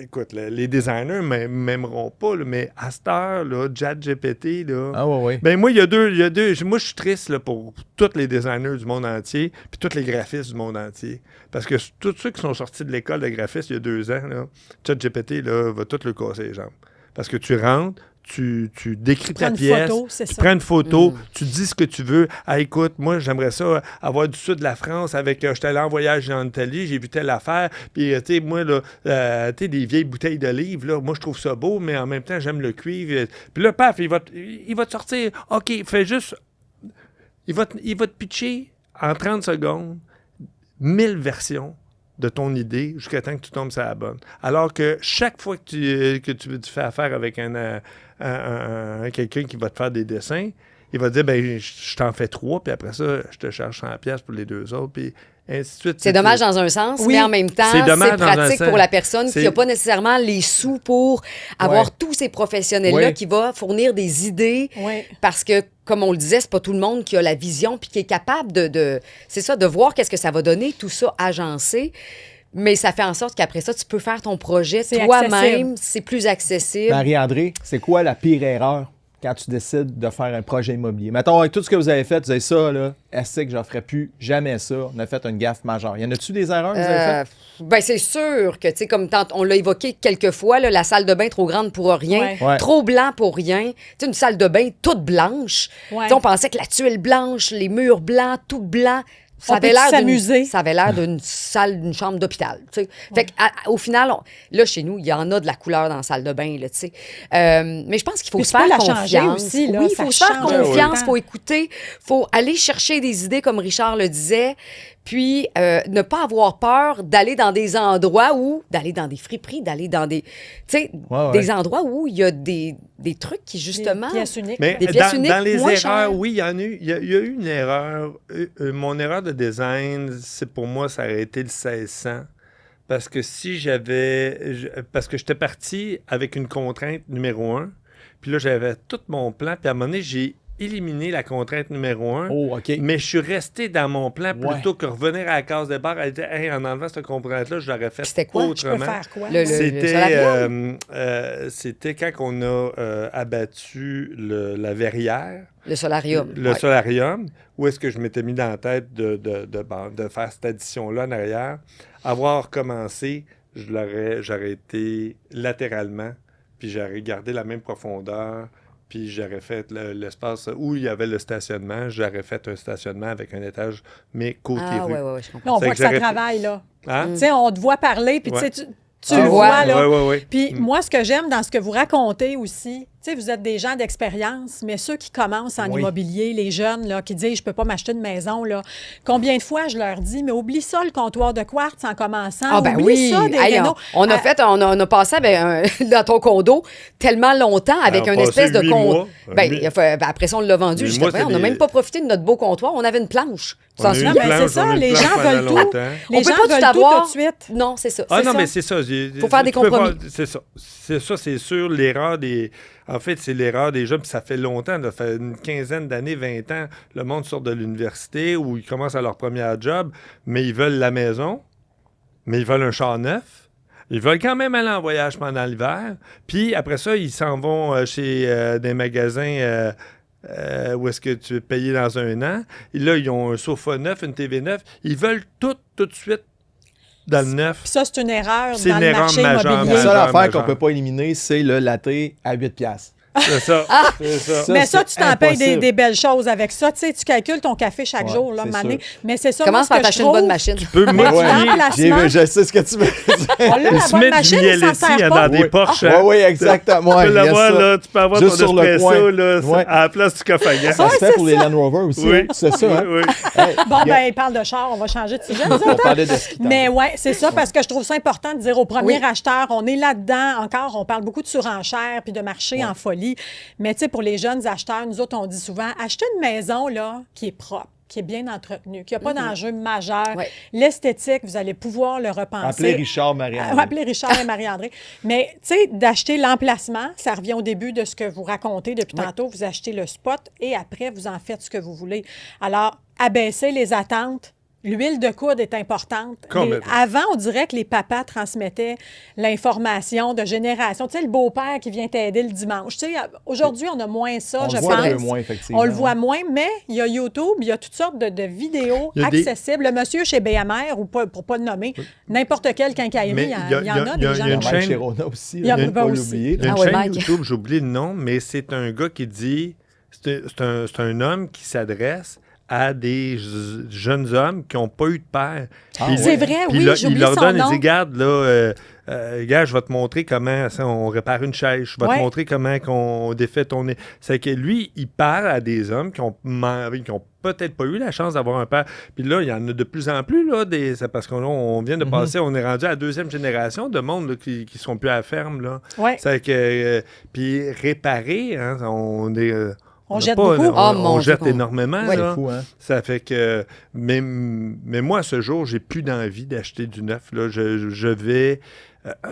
écoute, les designers ne m'aimeront pas, là, mais à cette heure, là, ChatGPT, là...
Ah ouais.
Ben moi, moi, je suis triste là, pour tous les designers du monde entier, puis tous les graphistes du monde entier. Parce que tous ceux qui sont sortis de l'école de graphisme il y a 2 ans, là, ChatGPT là, va tout le casser les jambes. Parce que tu rentres, tu décris ta pièce, tu prends une photo, tu dis ce que tu veux. Ah, écoute, moi, j'aimerais ça avoir du sud de la France avec... j'étais allé en voyage en Italie, j'ai vu telle affaire, puis, tu sais, moi, là, tu sais, des vieilles bouteilles d'olive, là, moi, je trouve ça beau, mais en même temps, j'aime le cuivre. Puis là, paf, il va te sortir. OK, fais juste... Il va te pitcher en 30 secondes 1000 versions de ton idée jusqu'à temps que tu tombes sur la bonne. Alors que chaque fois que tu fais affaire avec quelqu'un qui va te faire des dessins, il va dire, ben, je t'en fais 3, puis après ça, je te charge 100$ pour les 2 autres, puis ainsi de suite.
C'est dommage dans un sens,
Oui.
mais en même temps,
C'est
c'est
dommage dans un
pratique
sens.
pour la personne qui
C'est-
n'a pas nécessairement les sous pour avoir
Ouais.
tous ces professionnels-là
Ouais.
qui va fournir des idées.
Oui.
Parce que, comme on le disait, c'est pas tout le monde qui a la vision puis qui est capable c'est ça, de voir qu'est-ce que ça va donner, tout ça agencé. Mais ça fait en sorte qu'après ça, tu peux faire ton projet
C'est
toi-même.
accessible.
C'est plus accessible.
Marie-André, c'est quoi la pire erreur quand tu décides de faire un projet immobilier? Mettons, avec tout ce que vous avez fait, vous avez ça, là, est-ce que j'en ferai plus jamais ça? On a fait une gaffe majeure. Y en a-tu des erreurs que vous avez faites?
Ben c'est sûr que, tu sais, comme on l'a évoqué quelques fois, là, la salle de bain trop grande pour rien,
Ouais.
Ouais.
trop blanc pour rien. Tu sais, une salle de bain toute blanche.
Ouais.
Tu sais, on pensait que la tuile blanche, les murs blancs, tout blanc. Ça
On
avait
peut
l'air
s'amuser.
Ça avait l'air d'une salle, d'une chambre d'hôpital. Tu sais. Fait qu'au final, là, chez nous, il y en a de la couleur dans la salle de bain. Là, tu sais. Mais je pense qu'il faut
Puis
se
tu peux
faire
la
confiance.
changer aussi, là,
Oui, il
ça
faut se faire
change
confiance,
tout le
il faut écouter, il faut aller chercher des idées, comme Richard le disait, puis ne pas avoir peur d'aller dans des endroits d'aller dans des friperies, d'aller dans des, tu sais,
Ouais.
des endroits où il y a des trucs qui, justement...
Des pièces uniques.
Mais
Des pièces
dans,
uniques
dans les
moins
erreurs,
chères.
oui, il y en a eu. Il y a eu une erreur. Mon erreur de design, c'est pour moi, ça aurait été le 1600. Parce que parce que j'étais parti avec une contrainte numéro 1. Puis là, j'avais tout mon plan. Puis à un moment donné, j'ai éliminé la contrainte numéro 1.
Oh, OK.
Mais je suis resté dans mon plan
Ouais.
plutôt que revenir à la case de bar et dire, hey, en enlevant cette contrainte-là, je l'aurais fait
C'était quoi?
Je peux
autrement.
faire quoi?
C'était quand on a abattu la verrière,
Le solarium.
le
Ouais.
solarium, où est-ce que je m'étais mis dans la tête de faire cette addition-là en arrière. Avoir commencé, j'aurais été latéralement, puis j'aurais gardé la même profondeur, puis j'aurais fait l'espace où il y avait le stationnement, j'aurais fait un stationnement avec un étage, mais côté
Ah,
rue.
ouais, je comprends.
Là, on
C'est
voit
que
que ça
j'aurais-
travaille, là.
Hein?
Tu sais, on te voit parler, puis tu sais,
Ouais.
tu
Ah,
le vois, là.
Ouais.
Puis moi, ce que j'aime dans ce que vous racontez aussi, tu sais, vous êtes des gens d'expérience, mais ceux qui commencent en
Oui.
immobilier, les jeunes là, qui disent « je peux pas m'acheter une maison », là, combien de fois je leur dis « mais oublie ça, le comptoir de quartz en commençant,
Ah ben
oublie
oui,
ça, des
Hey,
rénaux.
on a fait, on a passé dans ton condo tellement longtemps avec
on
une
a
espèce
passé
de
8
comptoir.
mois.
Après ça, on l'a vendu
8
juste
mois,
après. On n'a
c'était
même
des-
pas profité de notre beau comptoir. On avait une planche. Tu t'en
On a eu
souviens?
une
mais c'est
planche,
ça,
on a eu une
les
planche
gens
pendant
veulent tout.
longtemps.
Les
On peut
gens
pas tout
veulent
avoir.
tout de suite.
Non, c'est ça.
Ah
c'est
non,
ça.
mais c'est ça.
Faut faire des
tu peux
compromis.
C'est ça. C'est ça, c'est sûr. L'erreur des. En fait, c'est l'erreur des jeunes, puis ça fait longtemps, ça fait une quinzaine d'années, 20 ans, le monde sort de l'université ou ils commencent à leur premier job, mais ils veulent la maison, mais ils veulent un char neuf. Ils veulent quand même aller en voyage pendant l'hiver. Puis après ça, ils s'en vont chez des magasins où est-ce que tu es payé dans un an. Et là, ils ont un sofa neuf, une TV neuf. Ils veulent tout de suite dans le neuf.
Puis ça, c'est une erreur
C'est
dans
une
le
erreur
marché
majeure,
La
immobilier.
majeure.
seule affaire
majeur.
qu'on peut pas éliminer, c'est le latte à 8 $.
C'est ça. C'est ça.
Ça,
Mais ça,
c'est
tu t'en payes
impossible.
des belles choses avec ça. Tu sais, tu calcules ton café chaque
Ouais,
jour, là,
c'est
mané.
sûr.
Mais c'est ça,
Commence
moi,
par
ce que
t'acheter
je
une bonne
trouve-
machine.
Tu peux
Mais
modifier.
l'emplacement-
Je sais ce que tu veux dire.
On l'a,
Tu
la bonne
mets du
machine, il s'en
Mielletti
sert
dans
pas.
des Porsche.
Oui, oui, exactement.
Tu
Ouais,
peux
il y a
l'avoir,
ça.
là. Tu peux avoir
Juste
ton
sur le
espresso,
coin.
là,
Ouais.
à la place du coffre à gaz.
Ça se fait pour les Land Rover aussi.
Oui.
Hein? C'est ça. Hein?
Oui, oui.
Hey,
Bon,
il y a-
ben, il parle de char, on va changer de sujet. nous
on
autres, hein?
parlait de ski.
Mais ouais, c'est ça, parce que je trouve ça important de dire au premier
Oui.
acheteur, on est là-dedans encore, on parle beaucoup de surenchère puis de marché en folie. Mais tu sais, pour les jeunes acheteurs, nous autres, on dit souvent, achetez une maison là, qui est propre, qui est bien entretenue, qui n'a pas d'enjeu majeur.
Ouais.
L'esthétique, vous allez pouvoir le repenser.
Appelez Richard Marie-André.
Appelez Richard et Marie-André. Mais, tu sais, d'acheter l'emplacement, ça revient au début de ce que vous racontez depuis tantôt. Vous achetez le spot et après, vous en faites ce que vous voulez. Alors, abaisser les attentes. L'huile de coude est importante.
Complètement.
Avant, on dirait que les papas transmettaient l'information de génération. Tu sais, le beau-père qui vient t'aider le dimanche. Tu sais, aujourd'hui, on a moins ça,
On
je
le voit un peu
pense.
moins, effectivement.
On le voit moins, mais il y a YouTube, il y a toutes sortes de vidéos
Il y a des-
accessibles. Le monsieur chez BMR, ou pas, pour pas le nommer, n'importe quelle quincaillerie,
Mais
il y,
il y a-
en
il y a-
a
il y a-
des
il y a
gens.
une
Mike
chaîne-
Chirona aussi.
Il y a
là,
pas
faut
aussi.
l'oublier.
Il y a une
Ah ouais,
chaîne
Mike.
YouTube, j'oublie le nom, mais c'est un gars qui dit... C'est un homme qui s'adresse à des jeunes hommes qui n'ont pas eu de père.
Ah,
Puis
C'est
il-
vrai,
puis
oui,
là,
j'oublie
il leur
son
donne,
nom.
il dit, regarde, là, gars, je vais te montrer comment ça, on répare une chaise. Je vais
Ouais.
te montrer comment on défait ton nez. C'est que lui, il parle à des hommes qui ont peut-être pas eu la chance d'avoir un père. Puis là, il y en a de plus en plus, là, c'est parce qu'on vient de passer, on est rendu à la deuxième génération de monde là, qui ne sont plus à la ferme, là.
Ouais.
C'est que, puis réparer, hein,
On jette
pas,
beaucoup.
on jette
Dieu,
énormément.
Ouais.
Là.
C'est fou, hein?
Ça fait que... Mais moi, à ce jour, j'ai plus d'envie d'acheter du neuf. Là. Je vais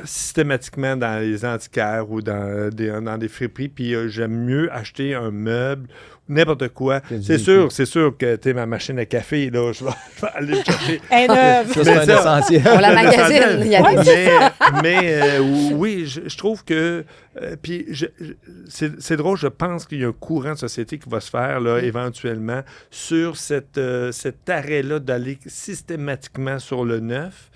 systématiquement dans les antiquaires ou dans des friperies, puis j'aime mieux acheter un meuble, n'importe quoi. C'est sûr que tu ma machine à café, là, je vais aller le chercher.
Elle est neuve.
Ça, c'est un essentiel.
On la magasine. Il y a
mais oui, je trouve que... puis c'est drôle, je pense qu'il y a un courant de société qui va se faire là, éventuellement sur cet arrêt-là d'aller systématiquement sur le neuf.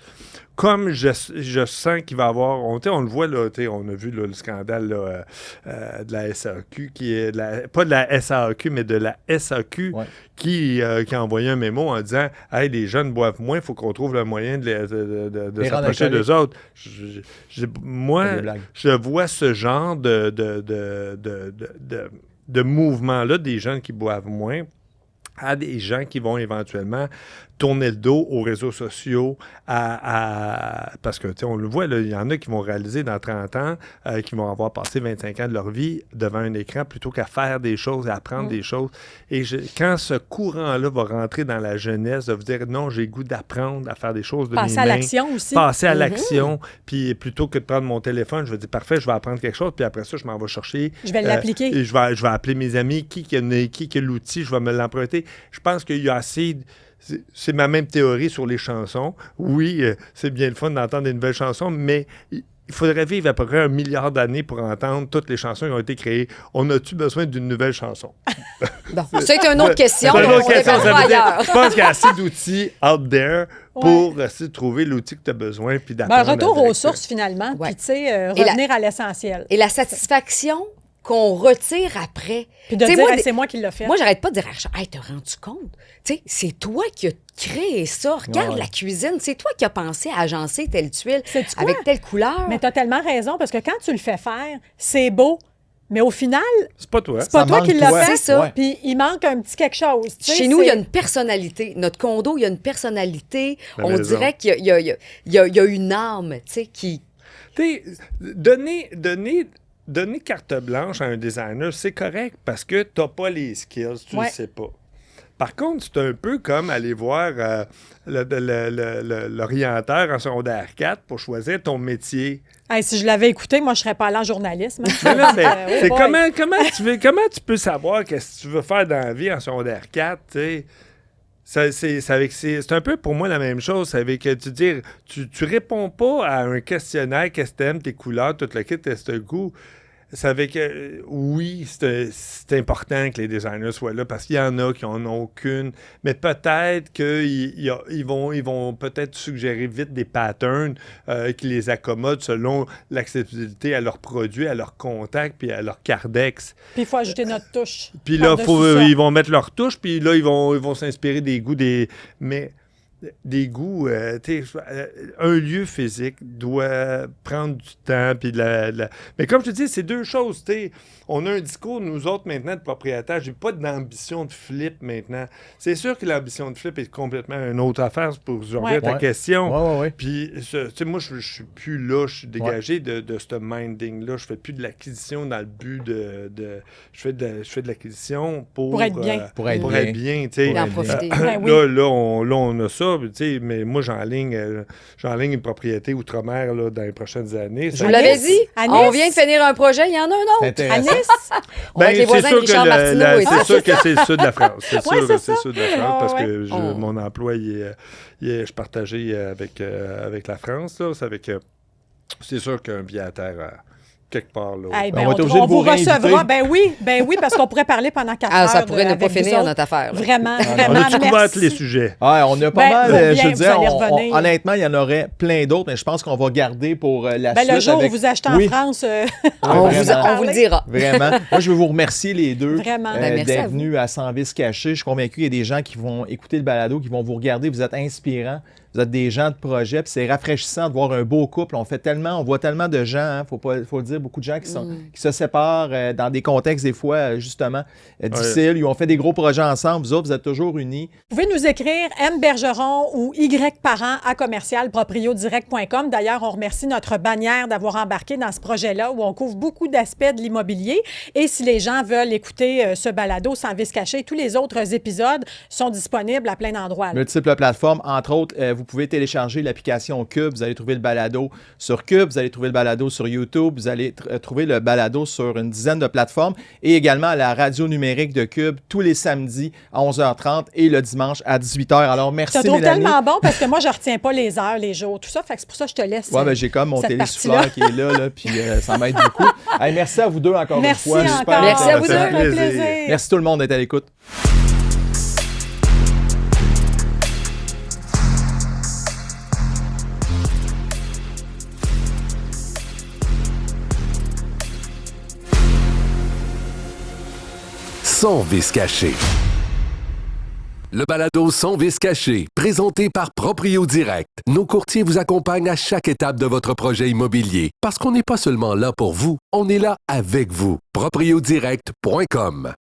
Comme je sens qu'il va y avoir... On le voit, là, on a vu là, le scandale là, de la SAQ, qui est pas de la SAQ, mais de la SAQ,
Ouais.
qui a envoyé un mémo en disant « Hey, les jeunes boivent moins, il faut qu'on trouve le moyen de
Les rendre
s'approcher
alcooliques.
d'eux autres. »
C'est
Moi,
des blagues.
je vois ce genre de mouvement-là, des jeunes qui boivent moins, à des gens qui vont éventuellement tourner le dos aux réseaux sociaux, parce que, tu sais, on le voit, il y en a qui vont réaliser dans 30 ans, qui vont avoir passé 25 ans de leur vie devant un écran plutôt qu'à faire des choses, à apprendre des choses. Et quand ce courant-là va rentrer dans la jeunesse, de vous dire, non, j'ai le goût d'apprendre à faire des choses de
Passer
mes
à
mains,
l'action aussi.
passer à l'action, puis plutôt que de prendre mon téléphone, je vais dire, parfait, je vais apprendre quelque chose, puis après ça, je m'en vais chercher.
Je vais l'appliquer.
Et je vais appeler mes amis, qui a l'outil, je vais me l'emprunter. Je pense qu'il y a assez... C'est ma même théorie sur les chansons. Oui, c'est bien le fun d'entendre des nouvelles chansons, mais il faudrait vivre à peu près 1 milliard d'années pour entendre toutes les chansons qui ont été créées. On a-tu besoin d'une nouvelle chanson?
Bon, c'est une autre question.
C'est une autre
On
question,
débattra
ça veut dire,
ailleurs.
je pense qu'il y a assez d'outils out there pour essayer de trouver l'outil que tu as besoin puis d'apprendre.
Retour
avec
aux
ça.
sources, finalement.
Ouais.
Puis, tu sais,
Et
revenir à l'essentiel.
Et la satisfaction qu'on retire après.
Puis de
Tu sais,
dire,
moi,
hey, c'est moi qui l'ai fait.
Moi, j'arrête pas de dire à Richard, hey, t'as rendu compte? Tu sais, c'est toi qui as créé ça. Regarde
Ouais.
la cuisine. C'est toi qui as pensé à agencer telle tuile
Sais-tu quoi?
avec telle couleur.
Mais tu as tellement raison, parce que quand tu le fais faire, c'est beau. Mais au final,
C'est pas toi.
c'est pas
Ça
toi
manque
qui l'as
toi.
fait.
C'est ça.
Ouais.
Puis il manque un petit quelque chose. tu sais,
Chez nous, il y a
c'est-
une personnalité. Notre condo, il y a une personnalité.
La
On
maison.
dirait qu'il y a une âme, tu sais, qui...
Tu sais, donner carte blanche à un designer, c'est correct parce que tu n'as pas les skills, tu ne
Ouais.
le sais pas. Par contre, c'est un peu comme aller voir l'orienteur en secondaire 4 pour choisir ton métier.
Hey, si je l'avais écouté, moi, je serais pas allée en journalisme.
Mais là, mais
oh
c'est
boy.
comment tu peux savoir qu'est-ce que tu veux faire dans la vie en secondaire 4, tu sais? C'est un peu pour moi la même chose. C'est avec tu réponds pas à un questionnaire, qu'est-ce que t'aimes, tes couleurs, tout le kit, est-ce goût. C'est avec oui, c'est important que les designers soient là parce qu'il y en a qui n'en ont aucune, mais peut-être qu'ils vont peut-être suggérer vite des patterns qui les accommodent selon l'accessibilité à leurs produits, à leurs contacts puis à leur cardex.
Puis il faut ajouter notre touche.
Puis là,
par-dessus ça.
ils vont mettre leur touche, puis là, ils vont s'inspirer des goûts mais des goûts, tu sais, un lieu physique doit prendre du temps, puis mais comme je te dis, c'est deux choses, tu sais. On a un discours, nous autres, maintenant, de propriétaires. J'ai pas d'ambition de flip maintenant. C'est sûr que l'ambition de flip est complètement une autre affaire pour revenir à ta
Ouais.
question.
Ouais.
Puis, tu sais, moi, je suis plus là, je suis dégagé de ce minding-là. Je fais plus de l'acquisition dans le but je fais de l'acquisition pour
être bien.
Pour être
bien, tu sais.
Pour en profiter.
Ben oui.
Là, on a ça, tu sais, mais moi, j'enligne une propriété outre-mer là, dans les prochaines années.
Je
Ça-
vous l'avais dit,
Anis?
on vient de finir un projet, il y en a un
C'est
autre.
intéressant.
Anis?
On va être les voisins de Richard Martineau. et
c'est
tout.
sûr que c'est le sud de la France. C'est sûr
Ouais,
que
c'est
c'est le
ça.
sud de la France parce
Ouais,
que
Oh.
mon emploi, je suis partagé avec la France. Là. C'est sûr qu'un pied à terre, quelque part. Là,
Hey,
On va être obligé de
on vous
vous réinviter.
recevra. Ben oui, parce qu'on pourrait parler pendant 4
Ah,
heures.
ça pourrait ne pas
avec vous
finir
autres.
notre affaire. là.
Vraiment,
on
vraiment,
a-tu couvert
merci.
tous les sujets?
Ah, on a pas
Ben,
mal,
on
je
revient,
veux
vous
dire,
allez revenir.
honnêtement, il y en aurait plein d'autres, mais je pense qu'on va garder pour la
Ben,
suite.
le jour
avec...
où vous achetez
Oui,
en France,
On
vraiment.
vous le dira.
Vraiment. Moi, je veux vous remercier les deux
Vraiment.
Ben, merci à
d'être venus à Sans Vice Caché. Je suis convaincu qu'il y a des gens qui vont écouter le balado, qui vont vous regarder. Vous êtes inspirants. vous êtes des gens de projet, puis c'est rafraîchissant de voir un beau couple. On voit tellement de gens, faut le dire, beaucoup de gens qui se séparent dans des contextes des fois, justement, difficiles. Ils ont fait des gros projets ensemble. Vous autres, vous êtes toujours unis.
Vous pouvez nous écrire mbergeron ou yparent@commercialpropriodirect.com. D'ailleurs, on remercie notre bannière d'avoir embarqué dans ce projet-là où on couvre beaucoup d'aspects de l'immobilier. Et si les gens veulent écouter ce balado sans vice caché, tous les autres épisodes sont disponibles à plein d'endroits. Là.
Multiples plateformes. Entre autres, vous pouvez télécharger l'application Cube. Vous allez trouver le balado sur Cube. Vous allez trouver le balado sur YouTube. Vous allez trouver le balado sur une dizaine de plateformes. Et également à la radio numérique de Cube tous les samedis à 11h30 et le dimanche à 18h. Alors, merci,
Je te trouve
Mélanie.
tellement bon parce que moi, je ne retiens pas les heures, les jours, tout ça. Fait que c'est pour ça que je te laisse.
Oui, ben, j'ai comme mon
cette
télésouffleur qui est là puis ça m'aide beaucoup. Hey, merci à vous deux encore
Merci
une fois.
encore.
Super.
Merci à vous
Ça
deux.
fait plaisir.
Merci tout le monde d'être à l'écoute.
Sans vice caché. Le balado Sans vice caché, présenté par Proprio Direct. Nos courtiers vous accompagnent à chaque étape de votre projet immobilier. Parce qu'on n'est pas seulement là pour vous, on est là avec vous. Propriodirect.com